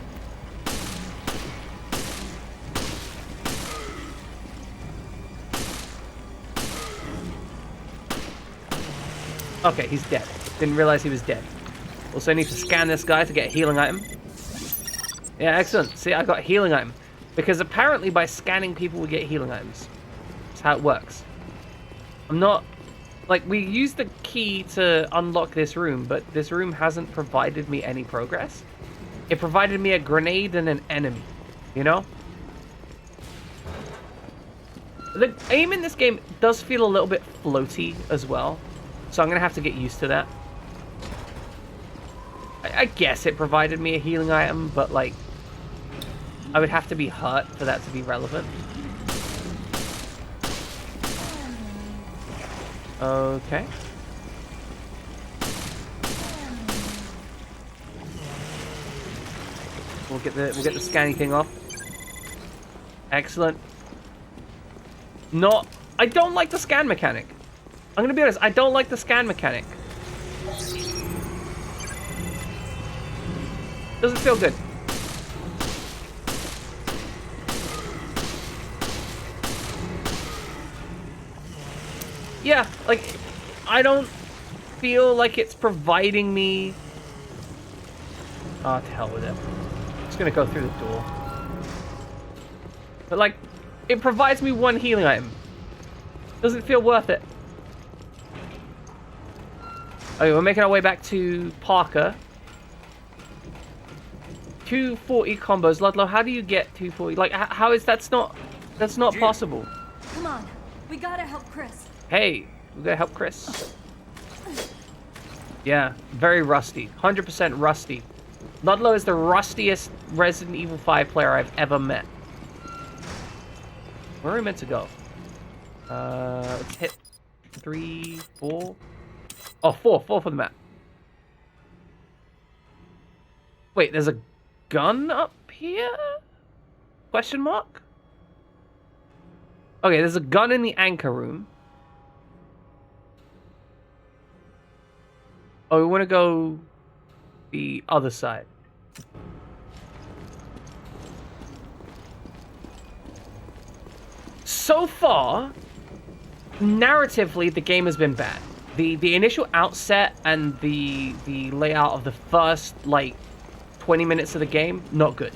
Okay, he's dead. Didn't realize he was dead. Also need to scan this guy to get a healing item. Yeah, excellent. See, I got a healing item. Because apparently by scanning people we get healing items. That's how it works. I'm not... Like, we used the key to unlock this room, but this room hasn't provided me any progress. It provided me a grenade and an enemy, you know? The aim in this game does feel a little bit floaty as well, so I'm going to have to get used to that. I guess it provided me a healing item, but, like, I would have to be hurt for that to be relevant. Okay. We'll get the scanning thing off. Excellent. I don't like the scan mechanic. I'm gonna be honest, I don't like the scan mechanic. Doesn't feel good. Yeah, like, I don't feel like it's providing me... Oh, to hell with it. I'm just gonna go through the door. But, like, it provides me one healing item. Doesn't feel worth it. Okay, we're making our way back to Parker. 240 combos. Ludlow, how do you get 240? Like, how is that's not possible. Come on, we gotta help Chris. Hey, we gotta help Chris. Yeah, very rusty. 100% rusty. Ludlow is the rustiest Resident Evil 5 player I've ever met. Where are we meant to go? Let's hit 3, 4. Oh, 4 for the map. Wait, there's a gun up here? Question mark? Okay, there's a gun in the anchor room. Oh, we want to go the other side. So far, narratively, the game has been bad. The initial outset and the layout of the first, like, 20 minutes of the game, not good.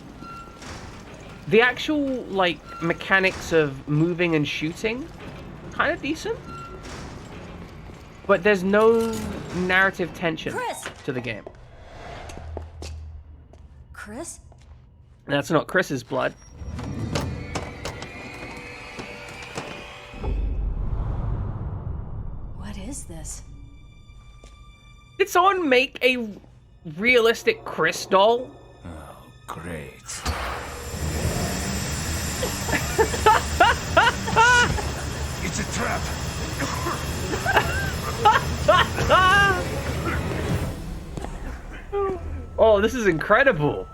The actual, like, mechanics of moving and shooting, kind of decent. But there's no narrative tension to the game. Chris? That's not Chris's blood. What is this? Did someone make a realistic Chris doll? Oh, great. It's a trap. Oh, this is incredible.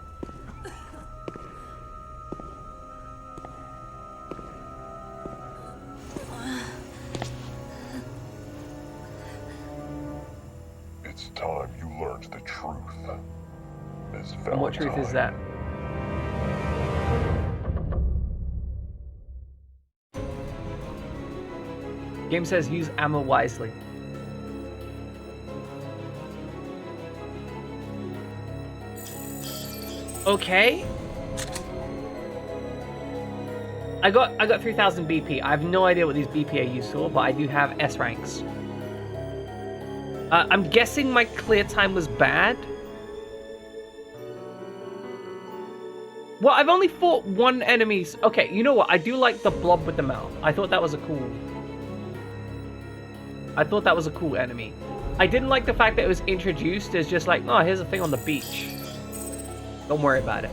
It's time you learned the truth, Miss Valentine. And what truth is that? Game says use ammo wisely. Okay. I got 3,000 BP. I have no idea what these BP are used for, but I do have S ranks. I'm guessing my clear time was bad. Well, I've only fought one enemy. Okay, you know what? I do like the blob with the mouth. I thought that was a cool enemy. I didn't like the fact that it was introduced as just like, oh, here's a thing on the beach. Don't worry about it.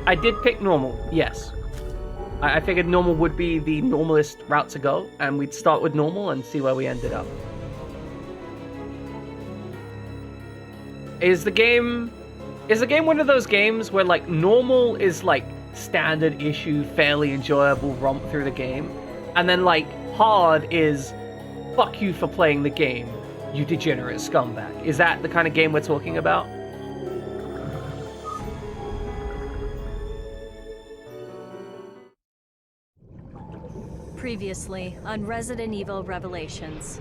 I did pick normal, yes. I figured normal would be the normalest route to go, and we'd start with normal and see where we ended up. Is the game one of those games where like normal is like standard issue, fairly enjoyable romp through the game, and then like hard is fuck you for playing the game, you degenerate scumbag? Is that the kind of game we're talking about? Previously on Resident Evil Revelations.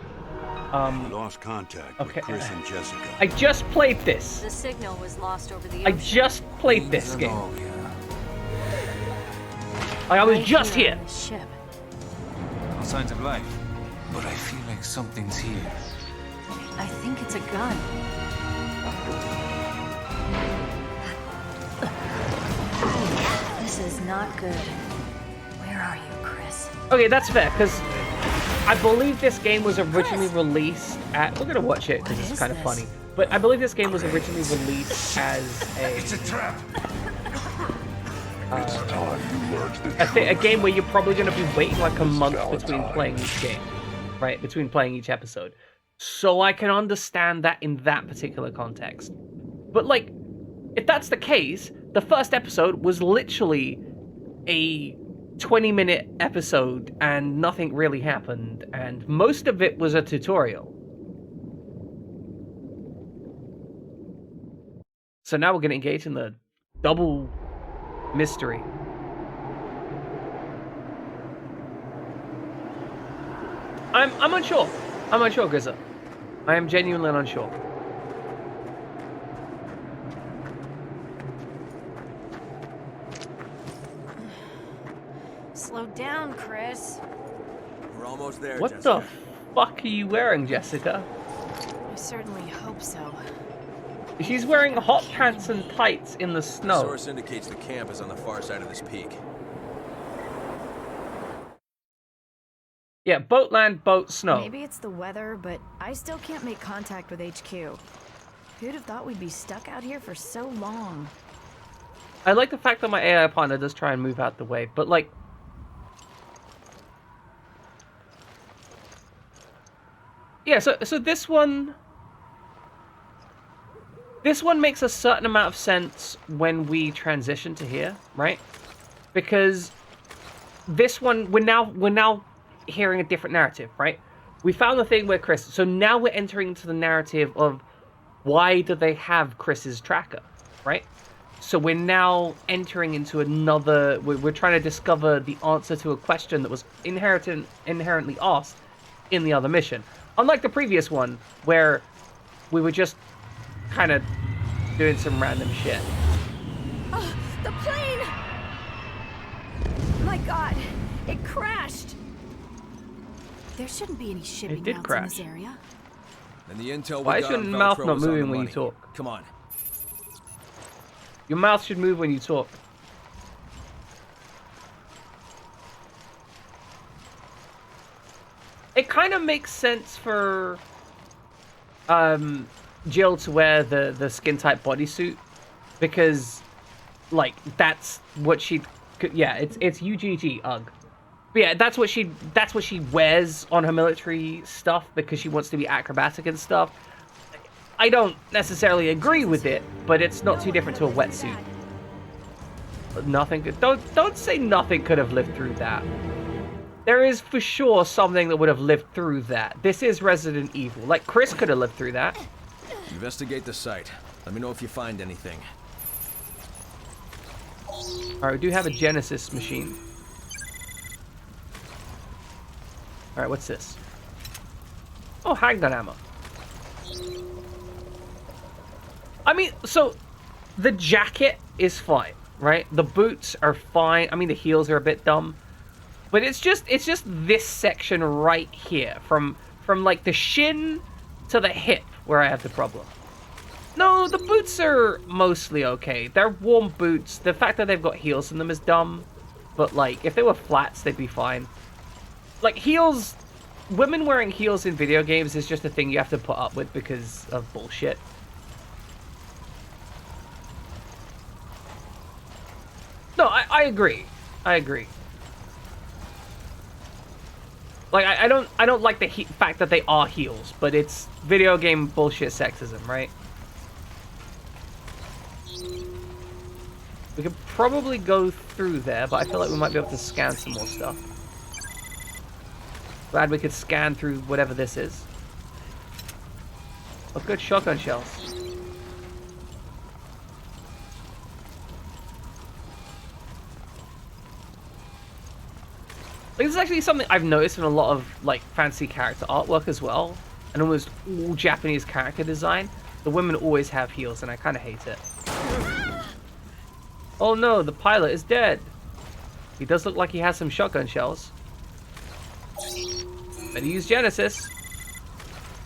Lost contact with Chris and Jessica. I just played this. The signal was lost over the ocean. I just played this game. Zenobia. I was just here. On the ship. No signs of life. But I feel like something's here. I think it's a gun. This is not good. Where are you, Chris? Okay, that's fair, because I believe this game was originally released at... We're going to watch it, because it's kind of funny. But I believe this game was originally released as a... It's a trap! It's time you learned the truth. a game where you're probably going to be waiting like a month between playing each game. Right? Between playing each episode. So I can understand that in that particular context. But, like, if that's the case, the first episode was literally a 20-minute episode and nothing really happened, and most of it was a tutorial. So now we're going to engage in the double mystery. I'm unsure. I'm unsure, Grizza. I am genuinely unsure. Slow down, Chris. We're almost there, What Jessica. the fuck are you wearing, Jessica? I certainly hope so. She's wearing hot pants and tights in the The snow. source indicates the camp is on the far side of this peak. Yeah, boat land, boat, snow. Maybe it's the weather, but I still can't make contact with HQ. Who'd have thought we'd be stuck out here for so long? I like the fact that my AI partner does try and move out the way, but like... Yeah, so this one... This one makes a certain amount of sense when we transition to here, right? Because this one, we're now hearing a different narrative, right? We found the thing where Chris... So now we're entering into the narrative of why do they have Chris's tracker, right? So we're now entering into another... We're trying to discover the answer to a question that was inherently asked in the other mission. Unlike the previous one, where we were just kind of doing some random shit. The plane! My God, it crashed! There shouldn't be any shipping did routes crash. in this area. And the intel Why we is got your on mouth Veltro not was on the moving when you money. talk? Come on. Your mouth should move when you talk. It kind of makes sense for Jill to wear the skin tight bodysuit, because like that's what she it's UGG UGG. But yeah, that's what she wears on her military stuff because she wants to be acrobatic and stuff. I don't necessarily agree with it, but it's not too different to a wetsuit. Nothing could, don't say nothing could have lived through that. There is for sure something that would have lived through that. This is Resident Evil. Like, Chris could have lived through that. Investigate the site. Let me know if you find anything. Alright, we do have a Genesis machine. Alright, what's this? Oh, handgun ammo. I mean, so the jacket is fine, right? The boots are fine. I mean, the heels are a bit dumb. But it's just this section right here. From like the shin to the hip where I have the problem. No, the boots are mostly okay. They're warm boots. The fact that they've got heels in them is dumb. But like, if they were flats, they'd be fine. Like, heels... Women wearing heels in video games is just a thing you have to put up with because of bullshit. No, I agree. I agree. Like, I don't like the fact that they are heels, but it's video game bullshit sexism, right? We could probably go through there, but I feel like we might be able to scan some more stuff. Glad we could scan through whatever this is. Oh, good shotgun shells. Like, this is actually something I've noticed in a lot of like fancy character artwork as well, and almost all Japanese character design. The women always have heels, and I kind of hate it. Oh no, the pilot is dead. He does look like he has some shotgun shells. Better use Genesis.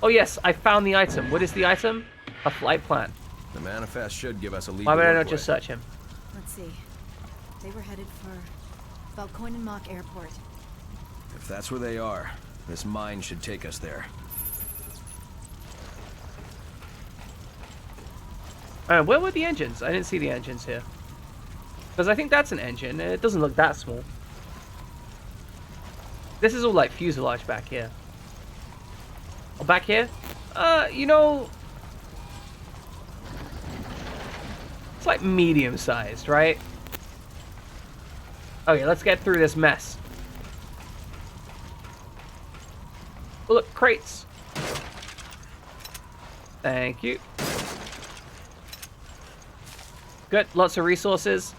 Oh yes, I found the item. What is the item? A flight plan. The manifest should give us a lead. Why would I not just search him? Let's see. They were headed for Valkoinenmach Airport. If that's where they are, this mine should take us there. Where were the engines? I didn't see the engines here. Because I think that's an engine. It doesn't look that small. This is all like fuselage back here. Oh, back here? You know... It's like medium-sized, right? Okay, let's get through this mess. Oh, look, crates. Thank you. Good, lots of resources.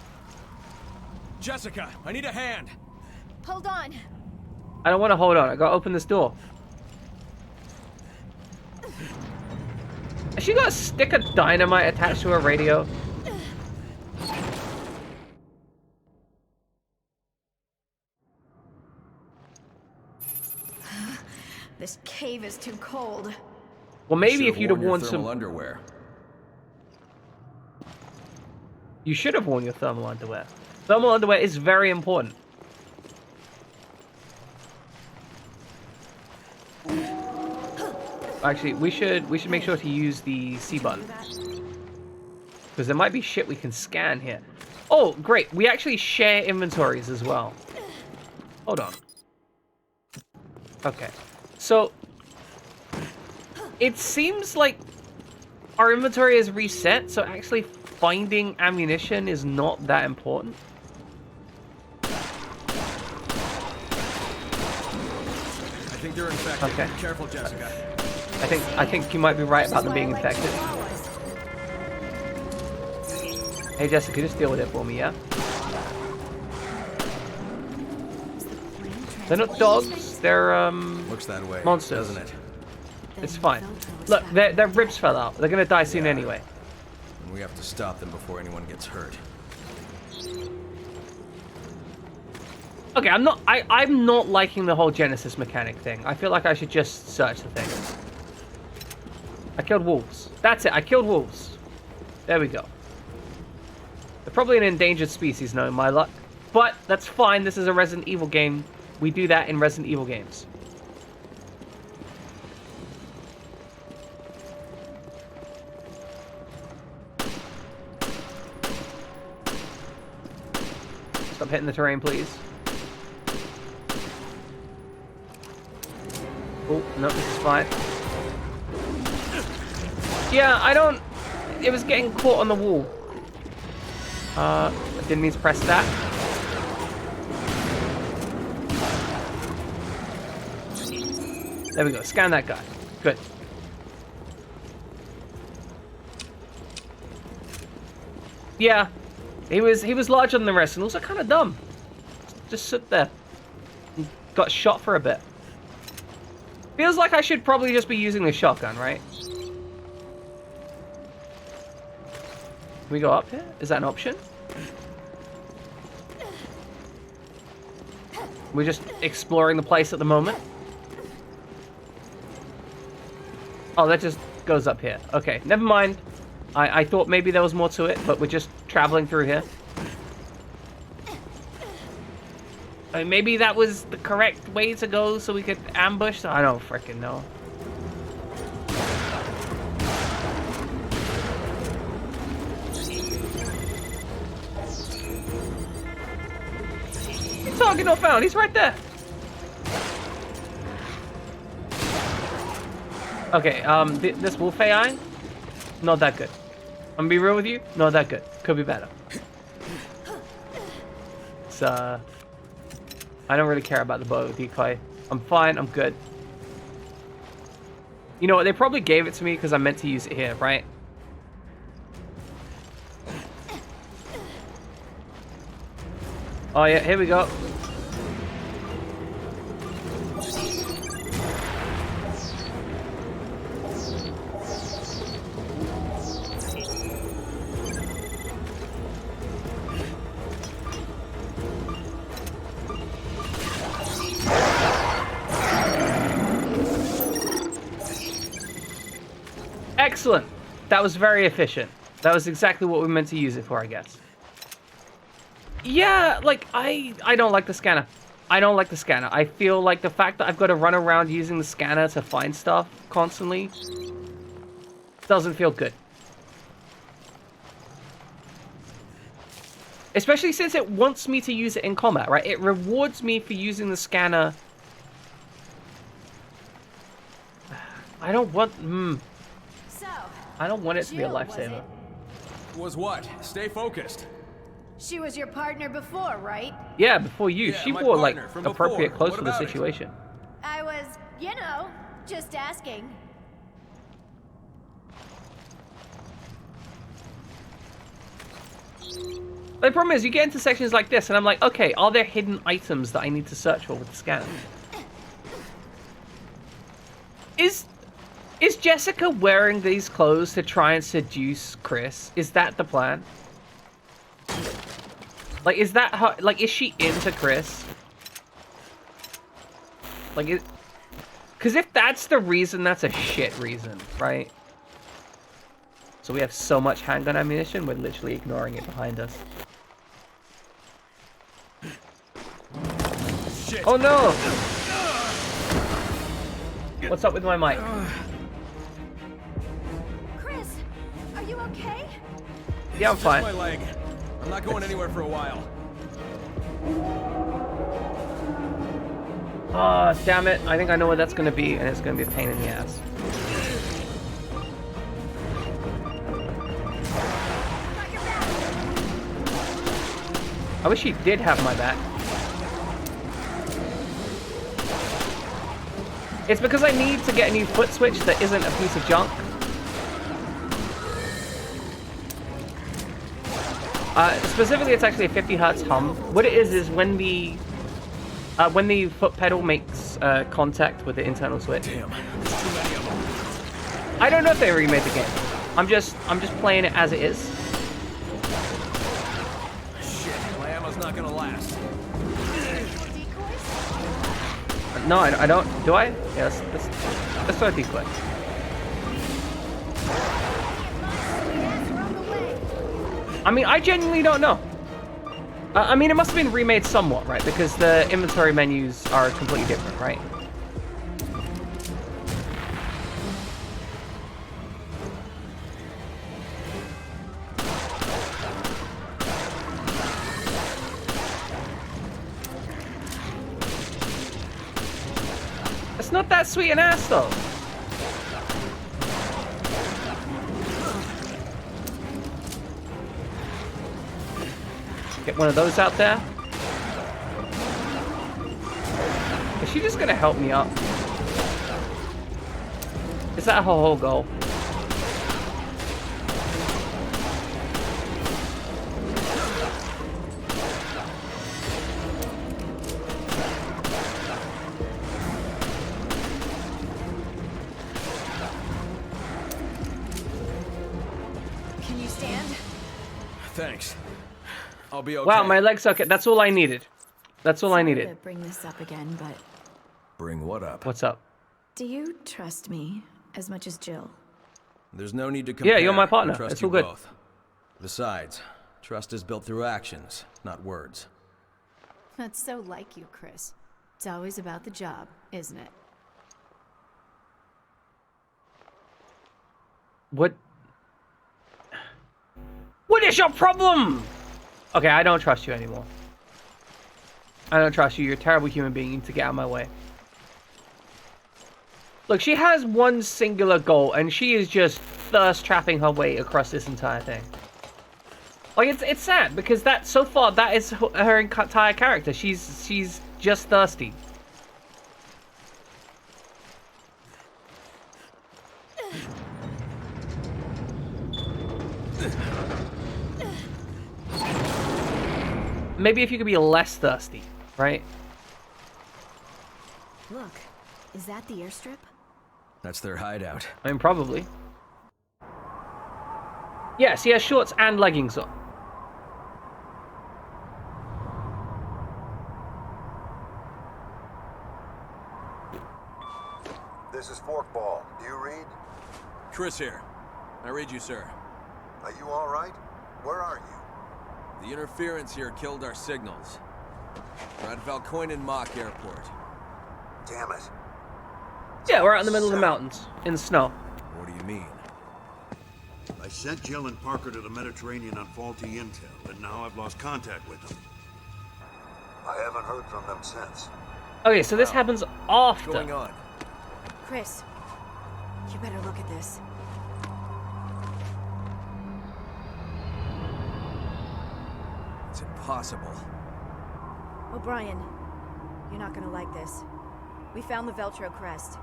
Jessica, I need a hand. Hold on. I don't want to hold on. I gotta open this door. Has she got a stick of dynamite attached to her radio? This cave is too cold. Well, maybe if you'd have worn some some underwear. You should have worn your thermal underwear. Thermal underwear is very important. Actually, we should make sure to use the C button. Because there might be shit we can scan here. Oh, great. We actually share inventories as well. Hold on. Okay. So, it seems like our inventory is reset, so actually finding ammunition is not that important. I think they're infected. Okay. Be careful, Jessica. I think you might be right about them being infected. Hey Jessica, just deal with it for me, yeah? They're not dogs, they're Looks that way, monsters. doesn't it? It's fine. Look, their ribs fell out. They're gonna die soon anyway. And we have to stop them before anyone gets hurt. Okay, I'm not liking the whole Genesis mechanic thing. I feel like I should just search the thing. I killed wolves. That's it, I killed wolves. There we go. They're probably an endangered species, knowing my luck. But that's fine, this is a Resident Evil game. We do that in Resident Evil games. Stop hitting the terrain, please. Oh, no, this is fine. Yeah, I don't... It was getting caught on the wall. I didn't mean to press that. There we go. Scan that guy. Good. Yeah. He was larger than the rest and also kind of dumb. Just sit there. Got shot for a bit. Feels like I should probably just be using the shotgun, right? Can we go up here? Is that an option? We're just exploring the place at the moment. Oh, that just goes up here. Okay, never mind. I thought maybe there was more to it, but we're just traveling through here. I mean, maybe that was the correct way to go so we could ambush. I don't freaking know. Target not found. He's right there. Okay, this wolf AI, not that good. I'm gonna be real with you, not that good. Could be better. It's, I don't really care about the bow decoy. I'm fine, I'm good. You know what, they probably gave it to me because I meant to use it here, right? Oh yeah, here we go. Excellent. That was very efficient. That was exactly what we meant to use it for, I guess. Yeah, like, I don't like the scanner. I don't like the scanner. I feel like the fact that I've got to run around using the scanner to find stuff constantly doesn't feel good. Especially since it wants me to use it in combat, right? It rewards me for using the scanner. I don't want... I don't want it to be a lifesaver. Was what? Stay focused. She was your partner before, right? Yeah, before you. Yeah, She my wore, like, partner from appropriate before. clothes What for the about it? situation. I was, you know, just asking. The problem is, you get into sections like this, and I'm like, okay, are there hidden items that I need to search for with the scanner? Is Jessica wearing these clothes to try and seduce Chris? Is that the plan? Like, is that her, like, is she into Chris? Like, because if that's the reason, that's a shit reason, right? So we have so much handgun ammunition, we're literally ignoring it behind us. Shit. Oh no! What's up with my mic? Chris, are you okay? Yeah, I'm It's just fine. my leg. I'm not going anywhere for a while. Ah, damn it. I think I know what that's gonna be, and it's gonna be a pain in the ass. I wish he did have my back. It's because I need to get a new foot switch that isn't a piece of junk. Specifically, it's actually a 50 hertz hum. What it is when the foot pedal makes contact with the internal switch. Damn, there's too many of them. I don't know if they remade the game. I'm just playing it as it is. Shit, my ammo's not gonna last. No, I don't. Do I? Yes. Let's throw a decoy. I mean, I genuinely don't know. I mean, it must have been remade somewhat, right? Because the inventory menus are completely different, right? It's not that sweet an ass, though. Get one of those out there. Is she just gonna help me up? Is that her whole goal? thanks. I'll be okay. Wow, my leg's okay. That's all I needed. That's all I Sorry needed. to bring this up again, but Bring what up? What's up? do you trust me as much as Jill? There's no need to compare. Yeah, you're my partner. I trust It's you all good. both. Besides, trust is built through actions, not words. That's so like you, Chris. It's always about the job, isn't it? What is your problem? Okay, I don't trust you anymore. I don't trust you. You're a terrible human being. You need to get out of my way. Look, she has one singular goal, and she is just thirst trapping her way across this entire thing. Like, it's sad, because so far, that is her entire character. She's just thirsty. Maybe if you could be less thirsty, right? Look, is that the airstrip? That's their hideout. I mean, probably. Yes, he has shorts and leggings on. This is Forkball. Do you read? Chris here. I read you, sir. Are you all right? Where are you? The interference here killed our signals. We're at Valkoinen Mock Airport. Damn it. Yeah, we're out in the middle of the mountains, in the snow. What do you mean? I sent Jill and Parker to the Mediterranean on faulty intel, and now I've lost contact with them. I haven't heard from them since. Okay, so this happens after. What's going on? Chris, you better look at this. It's impossible. O'Brien, you're not gonna like this. We found the Veltro crest.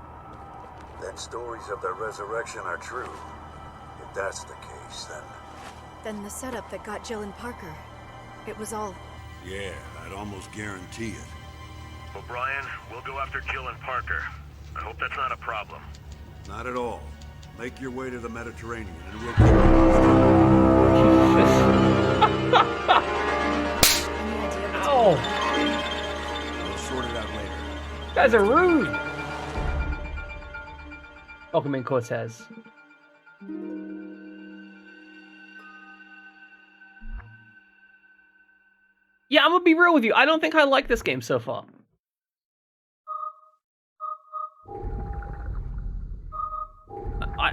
Then stories of their resurrection are true. If that's the case, then... Then the setup that got Jill and Parker. It was all... Yeah, I'd almost guarantee it. O'Brien, we'll go after Jill and Parker. I hope that's not a problem. Not at all. Make your way to the Mediterranean, and we'll... Ow! We'll sort it out later. You guys are rude! Welcome in, Cortez. Yeah, I'm gonna be real with you. I don't think I like this game so far.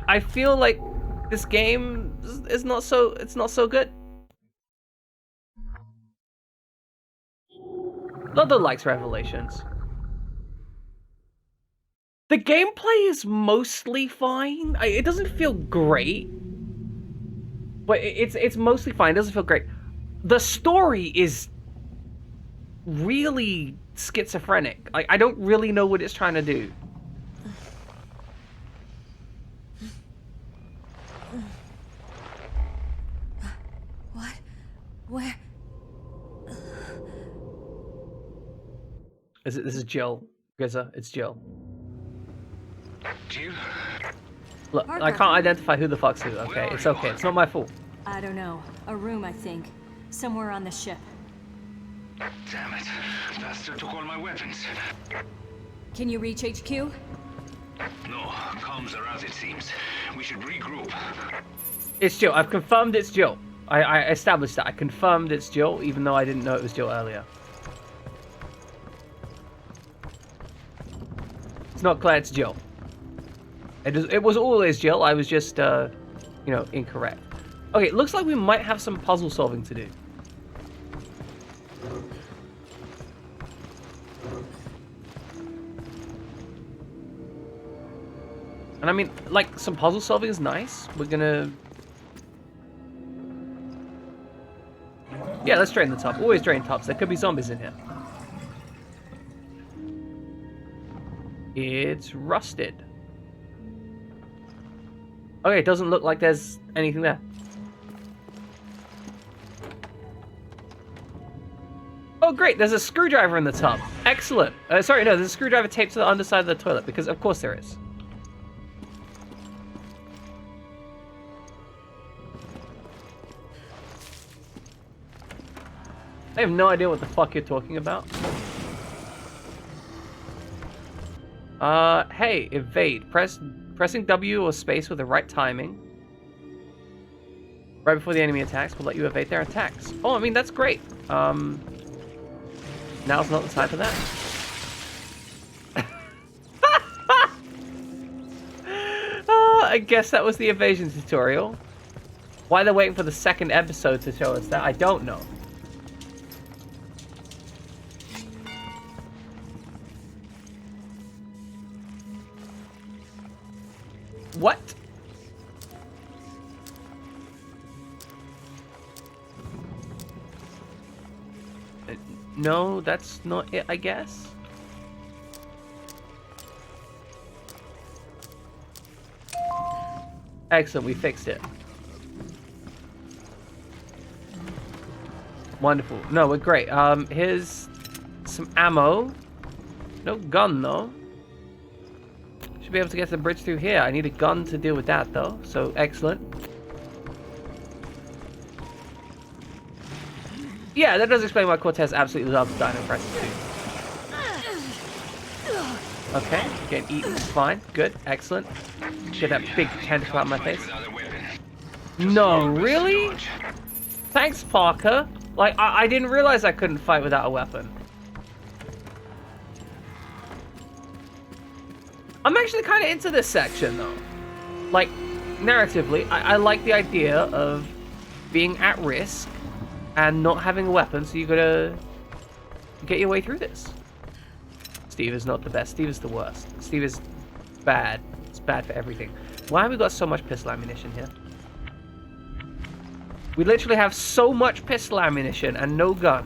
I feel like this game is not so, it's not so good. Lotho likes Revelations. The gameplay is mostly fine. It doesn't feel great, but it's mostly fine. It doesn't feel great. The story is really schizophrenic. Like, I don't really know what it's trying to do. What? Where? This is Jill. Grizza, it's Jill. Jill? Look, Parker. I can't identify who the fuck's who, okay? It's okay. It's not my fault. I don't know. A room, I think. Somewhere on the ship. Damn it. Faster took all my weapons. Can you reach HQ? No, comms are out, it seems. We should regroup. It's Jill. I've confirmed it's Jill. I established that. I confirmed it's Jill, even though I didn't know it was Jill earlier. It's not Claire, it's Jill. It was always Jill. I was just, you know, incorrect. Okay, it looks like we might have some puzzle solving to do. And I mean, like, some puzzle solving is nice. We're gonna... Yeah, let's drain the top. Always drain tops. There could be zombies in here. It's rusted. Okay, it doesn't look like there's anything there. Oh, great. There's a screwdriver in the tub. Excellent. Sorry, no, there's a screwdriver taped to the underside of the toilet, because of course there is. I have no idea what the fuck you're talking about. Hey, evade. Pressing W or space with the right timing. Right before the enemy attacks will let you evade their attacks. Oh, I mean, that's great. Now's not the time for that. I guess that was the evasion tutorial. Why they're waiting for the second episode to show us that, I don't know. What? No, that's not it, I guess. Excellent, we fixed it. Wonderful. No, we're great. Here's some ammo. No gun, though. Should be able to get to the bridge through here. I need a gun to deal with that, though. So, excellent. Yeah, that does explain why Cortez absolutely loves Dino Crisis 2. Okay, getting eaten. Fine. Good. Excellent. Get that big tentacle out of my face. No, really? Thanks, Parker. Like, I didn't realize I couldn't fight without a weapon. I'm actually kind of into this section, though. Like, narratively, I like the idea of being at risk and not having a weapon, so you gotta get your way through this. Steve is not the best. Steve is the worst. Steve is bad. It's bad for everything. Why have we got so much pistol ammunition here? We literally have so much pistol ammunition and no gun.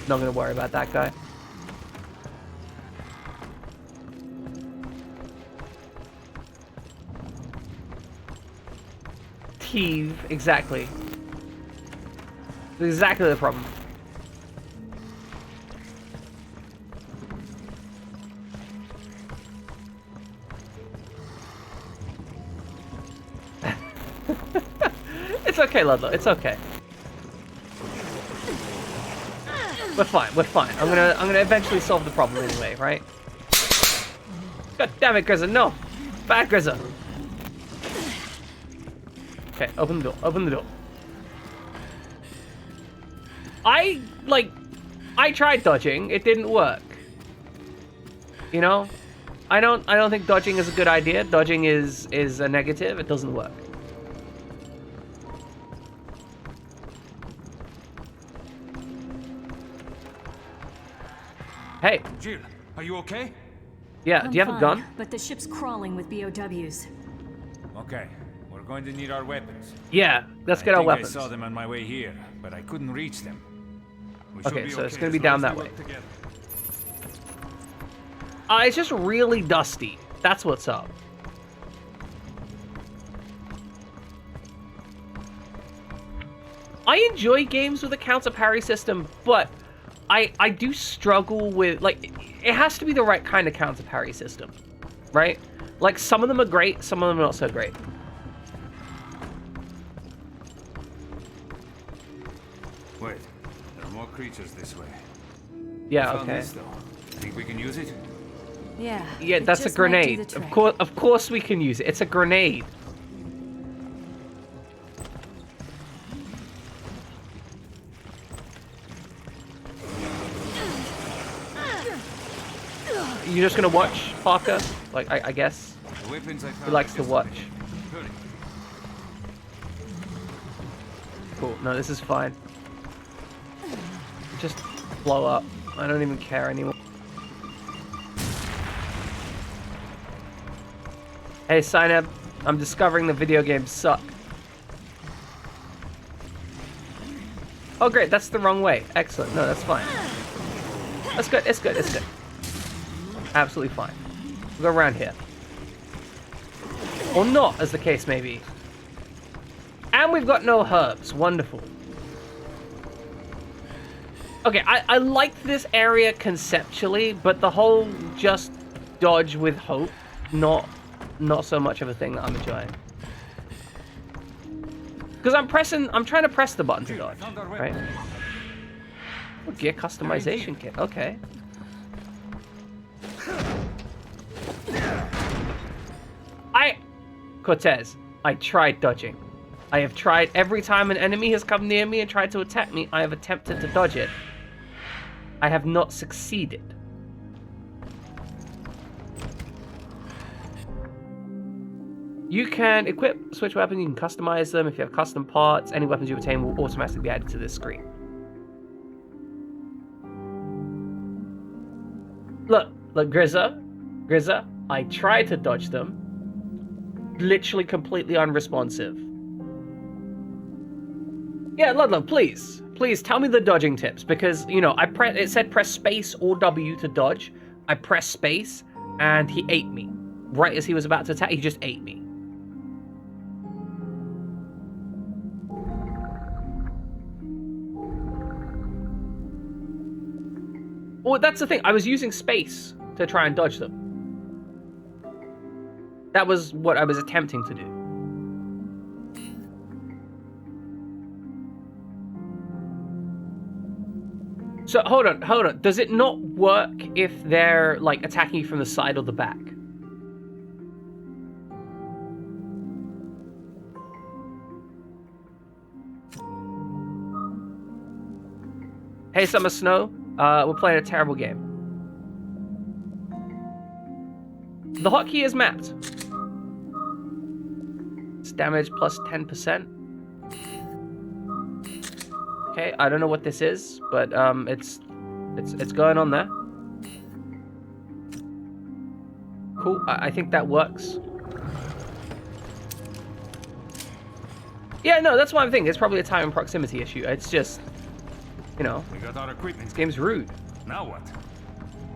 Not gonna worry about that guy. Teeve, exactly. Exactly the problem. It's okay, Ludlow. It's okay. We're fine. We're fine. I'm gonna eventually solve the problem anyway, right? God damn it, Grizza! No, bad Grizza. Okay, open the door. Open the door. I tried dodging. It didn't work. You know, I don't think dodging is a good idea. Dodging is a negative. It doesn't work. Hey. Jill, are you okay? Yeah, do you have a gun? But the ship's crawling with BOWs. Okay, we're going to need our weapons. Yeah, let's get our weapons. I saw them on my way here, but I couldn't reach them. Okay, so it's gonna be down that way. It's just really dusty. That's what's up. I enjoy games with a counter parry system, but I do struggle with, like, it has to be the right kind of counter parry system, right? Like, some of them are great, some of them are not so great. Wait, there are more creatures this way. Yeah, okay. This, think we can use it? Yeah. Yeah, that's a grenade. Of course we can use it. It's a grenade. You just gonna watch, Parker? Like, I guess. He likes to watch. Cool. No, this is fine. Just blow up. I don't even care anymore. Hey, Synab, I'm discovering the video games suck. Oh, great. That's the wrong way. Excellent. No, that's fine. That's good. It's good. It's good. Absolutely fine. We'll go around here. Or not, as the case may be. And we've got no herbs. Wonderful. Okay, I like this area conceptually, but the whole just dodge with hope, not so much of a thing that I'm enjoying. Because I'm trying to press the button to dodge, right? Oh, gear customization kit, okay. Cortez, I tried dodging. I have tried every time an enemy has come near me and tried to attack me, I have attempted to dodge it. I have not succeeded. You can equip, switch weapons, you can customize them. If you have custom parts, any weapons you obtain will automatically be added to this screen. Look, Grizza, I tried to dodge them. Literally completely unresponsive. Yeah, Ludlow, please tell me the dodging tips, because, you know, it said press space or W to dodge. I pressed space, and he ate me. Right as he was about to attack, he just ate me. Well, that's the thing. I was using space to try and dodge them. That was what I was attempting to do. So, hold on. Does it not work if they're, like, attacking you from the side or the back? Hey, Summer Snow. We're playing a terrible game. The hotkey is mapped. It's damage plus 10%. Okay, I don't know what this is, but it's going on there. Cool. I think that works. Yeah, no, that's what I'm thinking. It's probably a time and proximity issue. It's just, you know, We got our equipment. this game's rude. Now what?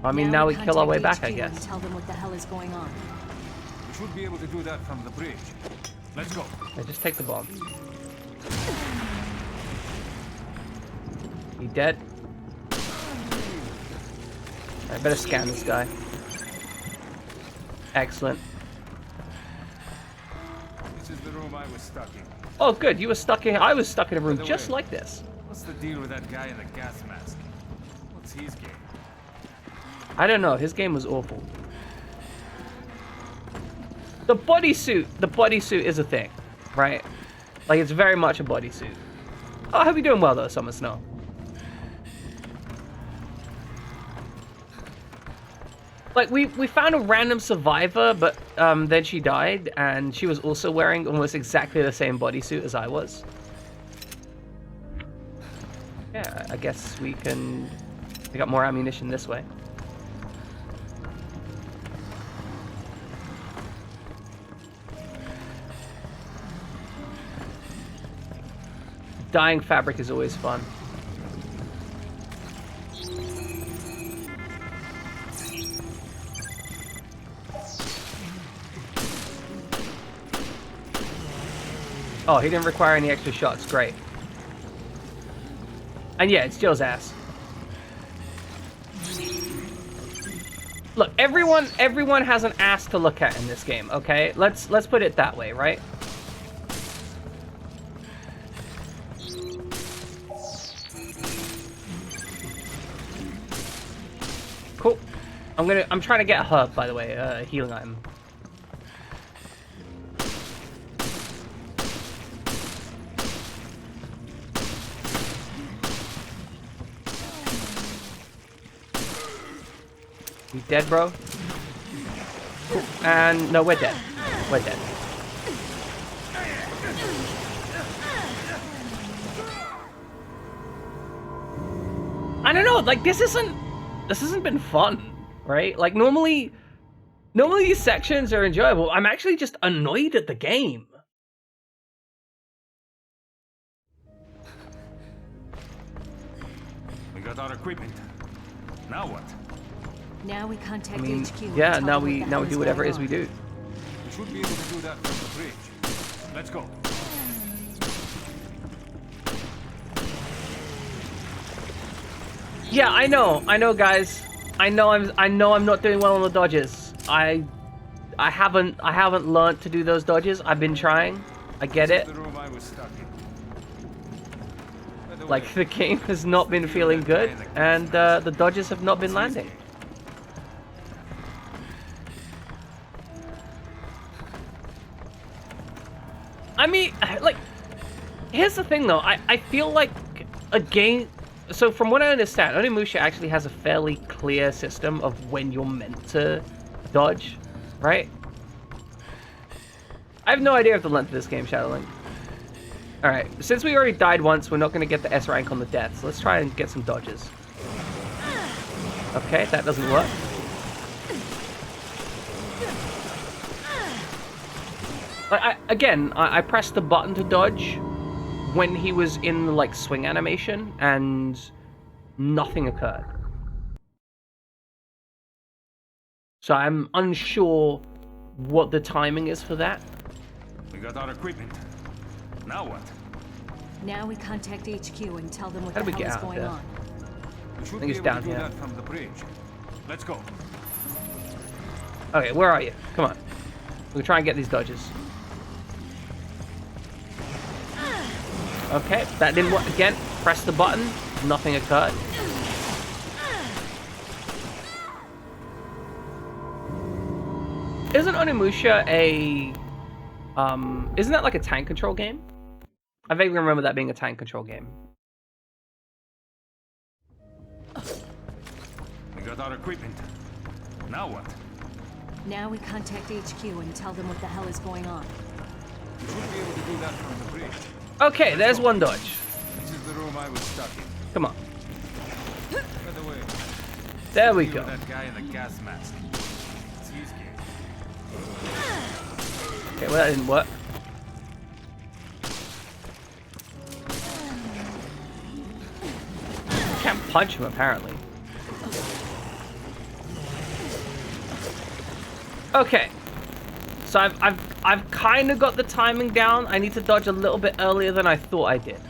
I mean, now we kill our way contact back, I HQ and guess. tell them what the hell is going on. We should be able to do that from the bridge. Let's go. Yeah, just take the bomb. He dead? I better scan this guy. Excellent. This is the room I was stuck in. Oh, good. You were stuck in. I was stuck in a room By the just way, like this. What's the deal with that guy in the gas mask? What's his game? I don't know. His game was awful. The bodysuit is a thing, right? Like, it's very much a bodysuit. Oh, I hope you're doing well, though, Summer Snow. Like, we found a random survivor, but then she died, and she was also wearing almost exactly the same bodysuit as I was. Yeah, I guess we got more ammunition this way. Dyeing fabric is always fun. Oh, he didn't require any extra shots. Great. And yeah, it's Jill's ass. Look, everyone has an ass to look at in this game, okay? Let's put it that way, right? Cool. I'm trying to get a herb, by the way, a healing item. You dead, bro? Cool. And no, we're dead. We're dead. I don't know, like this hasn't been fun, right? Like normally these sections are enjoyable. I'm actually just annoyed at the game. We got our equipment. Now what? Now we contact I mean, HQ. and yeah, tell now them we what the hell do whatever it is going we on. do. We should be able to do that from the bridge. Let's go. Yeah, I know, guys. I know I'm not doing well on the dodges. I haven't learned to do those dodges. I've been trying. I get it. The room I was stuck in. Like, the game has not been feeling good, and the dodges have not been landing. I mean, like, here's the thing, though. I feel like a game... So, from what I understand, Onimusha actually has a fairly clear system of when you're meant to dodge, right? I have no idea of the length of this game, Shadowlink. Alright, since we already died once, we're not going to get the S rank on the deaths. Let's try and get some dodges. Okay, that doesn't work. I pressed the button to dodge when he was in the, like, swing animation, and nothing occurred. So I'm unsure what the timing is for that. We got our equipment. Now what? Now we contact HQ and tell them what How the do we hell get is out going there? on. We should I think be it's able down to do here. that from the bridge. Let's go. Okay, where are you? Come on. We'll try and get these dodges. Okay, that didn't work again. Press the button. Nothing occurred. Isn't Onimusha a... isn't that like a tank control game? I vaguely remember that being a tank control game. We got our equipment. Now what? Now we contact HQ and tell them what the hell is going on. We should be able to do that from the bridge. Okay, there's one dodge. This is the room I was stuck in. Come on. By the way, There we go. that guy in the gas mask. It's his game. Okay, well that didn't work. Can't punch him apparently. Okay. So I've kind of got the timing down. I need to dodge a little bit earlier than I thought I did.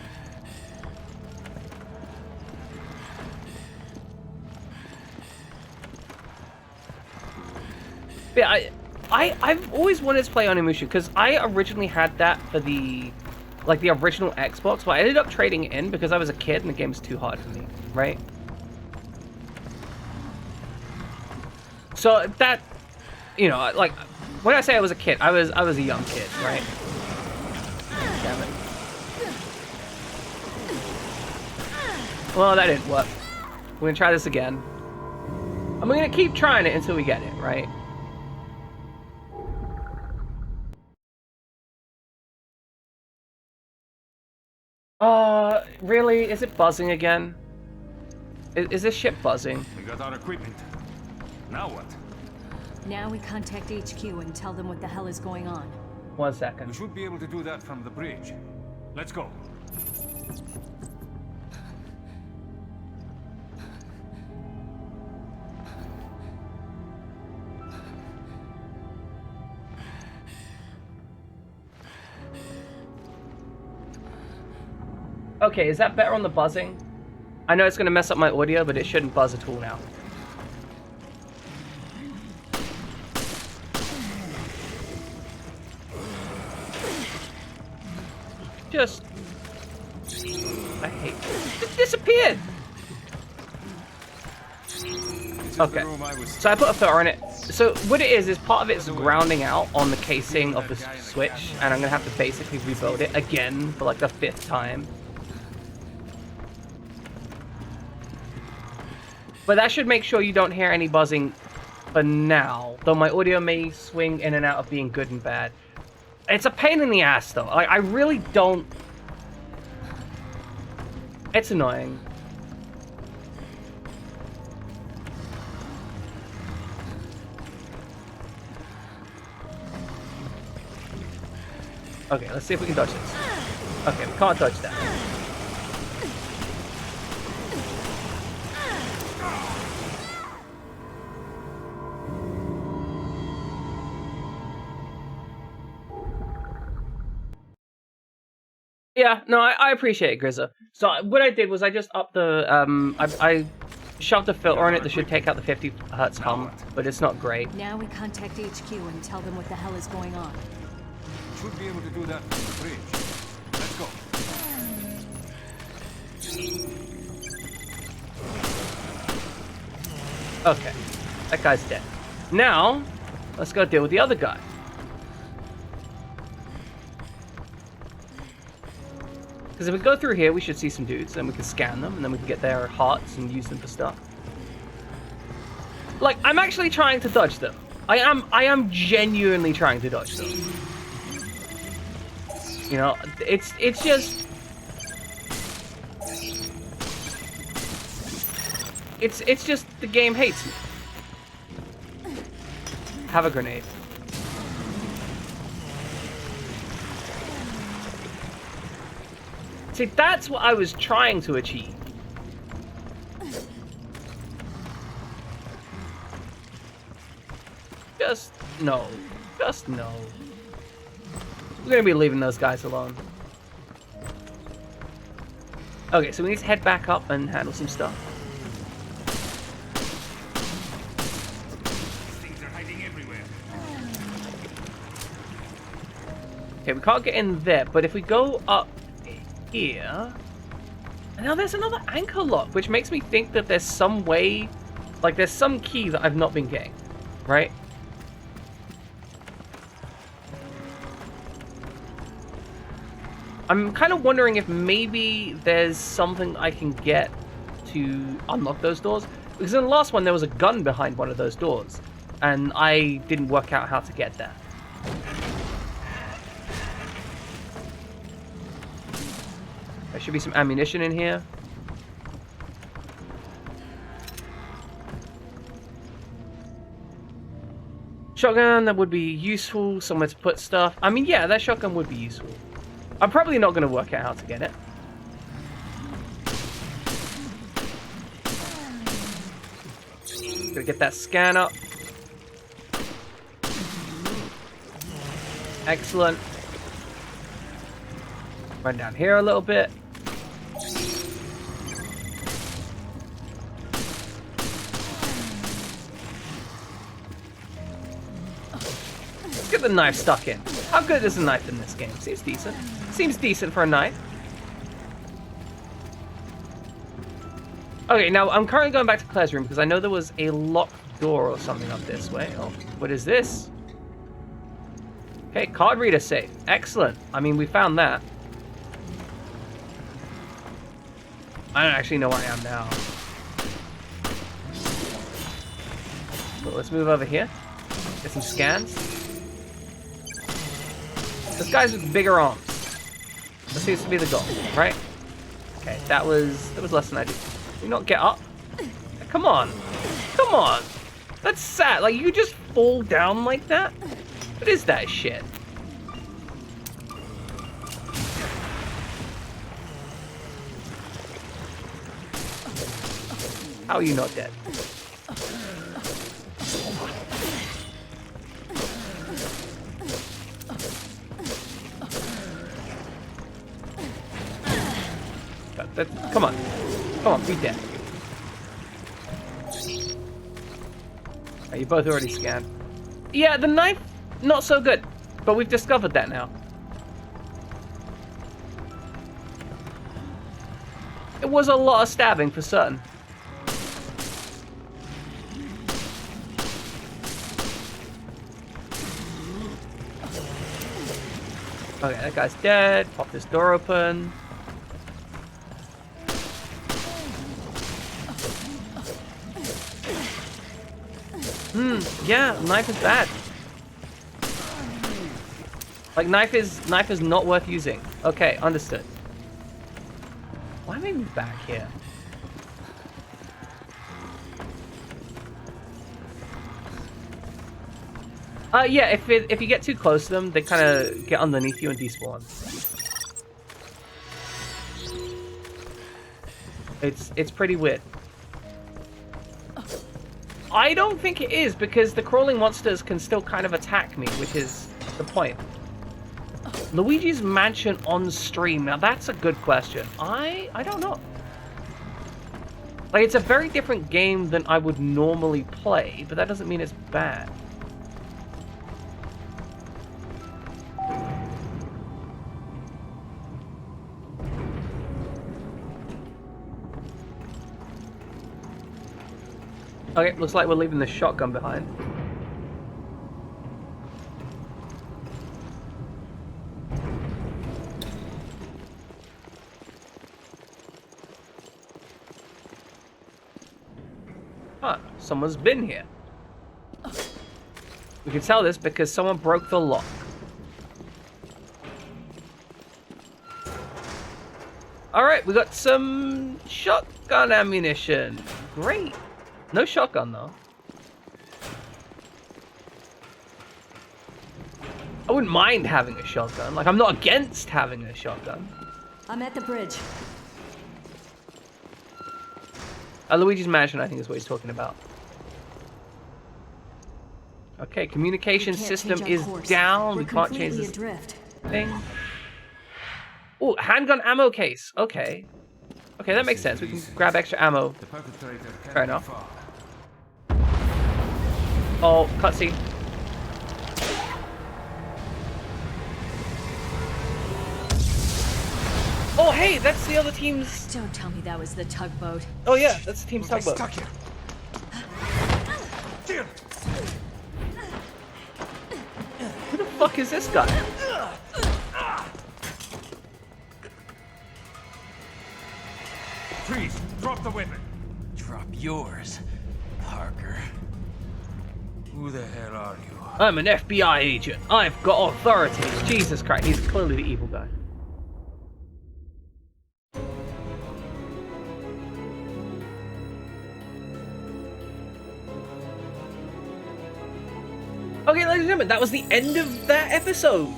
But yeah, I've always wanted to play Onimusha because I originally had that for the original Xbox, but I ended up trading it in because I was a kid and the game was too hard for me, right? So that, you know, like when I say I was a kid, I was a young kid, right? Damn it. Well, that didn't work. We're gonna try this again. I'm gonna keep trying it until we get it, right? Really? Is it buzzing again? Is this ship buzzing? We got our equipment. Now what? Now we contact HQ and tell them what the hell is going on. 1 second. We should be able to do that from the bridge. Let's go. Okay, is that better on the buzzing? I know it's gonna mess up my audio, but it shouldn't buzz at all now. Just... I hate this. It disappeared! Okay, so I put a filter on it. So what it is part of it is grounding out on the casing of the Switch, and I'm gonna have to basically rebuild it again for like the 5th time. But that should make sure you don't hear any buzzing for now, though my audio may swing in and out of being good and bad. It's a pain in the ass, though. I really don't... It's annoying. Okay, let's see if we can dodge this. Okay, we can't dodge that. Yeah, no, I appreciate it, Grizza. So what I did was I just upped the, I shoved a filter on it that should take out the 50 hertz hum, but it's not great. Now we contact HQ and tell them what the hell is going on. Should be able to do that from the bridge. Let's go. Okay, that guy's dead. Now, let's go deal with the other guy. Because if we go through here, we should see some dudes, and we can scan them, and then we can get their hearts and use them for stuff. Like, I'm actually trying to dodge them. I am genuinely trying to dodge them. You know, it's just... It's just the game hates me. Have a grenade. See, that's what I was trying to achieve. Just no. Just no. We're gonna be leaving those guys alone. Okay, so we need to head back up and handle some stuff. Things are hiding everywhere. Okay, we can't get in there, but if we go up here... And now there's another anchor lock, which makes me think that there's some way... Like, there's some key that I've not been getting, right? I'm kind of wondering if maybe there's something I can get to unlock those doors. Because in the last one, there was a gun behind one of those doors. And I didn't work out how to get that. There should be some ammunition in here. Shotgun, that would be useful. Somewhere to put stuff. I mean, yeah, that shotgun would be useful. I'm probably not going to work out how to get it. Gonna get that scan up. Excellent. Run down here a little bit. Let's get the knife stuck in. How good is a knife in this game? Seems decent. Seems decent for a knife. Okay, now I'm currently going back to Claire's room because I know there was a locked door or something up this way. Oh, what is this? Okay, card reader safe. Excellent. I mean, we found that. I don't actually know where I am now. But let's move over here. Get some scans. This guy's with bigger arms. That seems to be the goal, right? Okay, that was less than I did. Can you not get up? Come on. Come on. That's sad. Like, you just fall down like that? What is that shit? How are you not dead? Come on. Come on, be dead. Oh, you both already scanned. Yeah, the knife, not so good. But we've discovered that now. It was a lot of stabbing for certain. Okay, that guy's dead. Pop this door open. Yeah, knife is bad. Like, knife is not worth using. Okay, understood. Why am I even back here? Yeah, if you get too close to them, they kind of get underneath you and despawn. It's pretty weird. I don't think it is, because the crawling monsters can still kind of attack me, which is the point. Luigi's Mansion on stream. Now, that's a good question. I don't know. Like, it's a very different game than I would normally play, but that doesn't mean it's bad. Okay, looks like we're leaving the shotgun behind. Huh, someone's been here. We can tell this because someone broke the lock. Alright, we got some shotgun ammunition. Great. No shotgun, though. I wouldn't mind having a shotgun. Like, I'm not against having a shotgun. I'm at the bridge. Luigi's Mansion, I think, is what he's talking about. Okay, communication system is down. We can't change this thing. Oh, handgun ammo case. Okay. Okay, that makes sense. We can grab extra ammo. Fair enough. Oh, cutscene. Oh, hey, that's the other team's... Don't tell me that was the tugboat. Oh, yeah, that's the team's tugboat. Stuck here. Who the fuck is this guy? Freeze! Drop the weapon! Drop yours, Parker. Who the hell are you? I'm an FBI agent. I've got authority. Jesus Christ, he's clearly the evil guy. Okay, ladies and gentlemen, that was the end of that episode.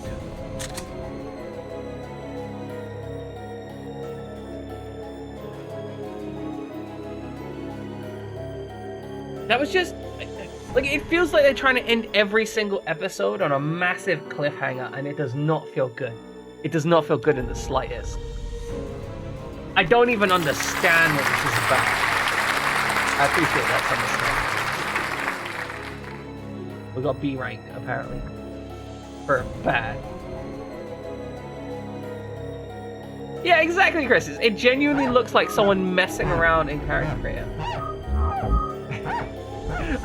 That was just... like, it feels like they're trying to end every single episode on a massive cliffhanger, and it does not feel good. It does not feel good in the slightest. I don't even understand what this is about. I appreciate that understanding. We got B rank, apparently. For bad. Yeah, exactly, Chris. It genuinely looks like someone messing around in Terragrigia.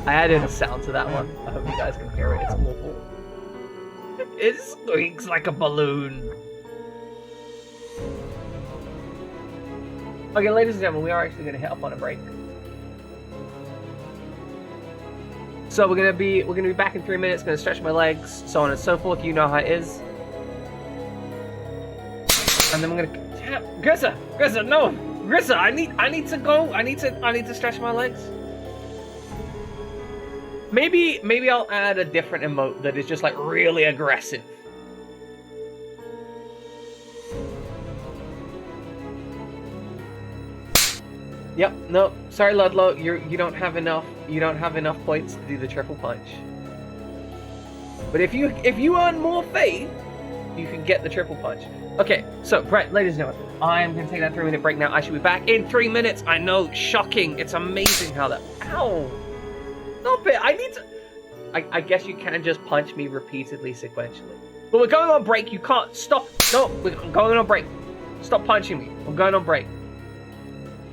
I added a sound to that one. I hope you guys can hear it. It's awful. It squeaks like a balloon. Okay, ladies and gentlemen, we are actually going to hit up on a break. So we're gonna be back in 3 minutes. Gonna stretch my legs, so on and so forth. You know how it is. And then we're gonna Grissa, no, Grissa, I need to go. I need to stretch my legs. Maybe I'll add a different emote that is just like really aggressive. Yep. No. Sorry, Ludlow. You don't have enough. You don't have enough points to do the triple punch. But if you earn more faith, you can get the triple punch. Okay. So, right, ladies and gentlemen, I'm gonna take that 3-minute break now. I should be back in 3 minutes. I know. Shocking. It's amazing how that. Ow. Stop it. I need to. I guess you can just punch me repeatedly sequentially. But we're going on break. You can't stop. No, we're going on break. Stop punching me. I'm going on break.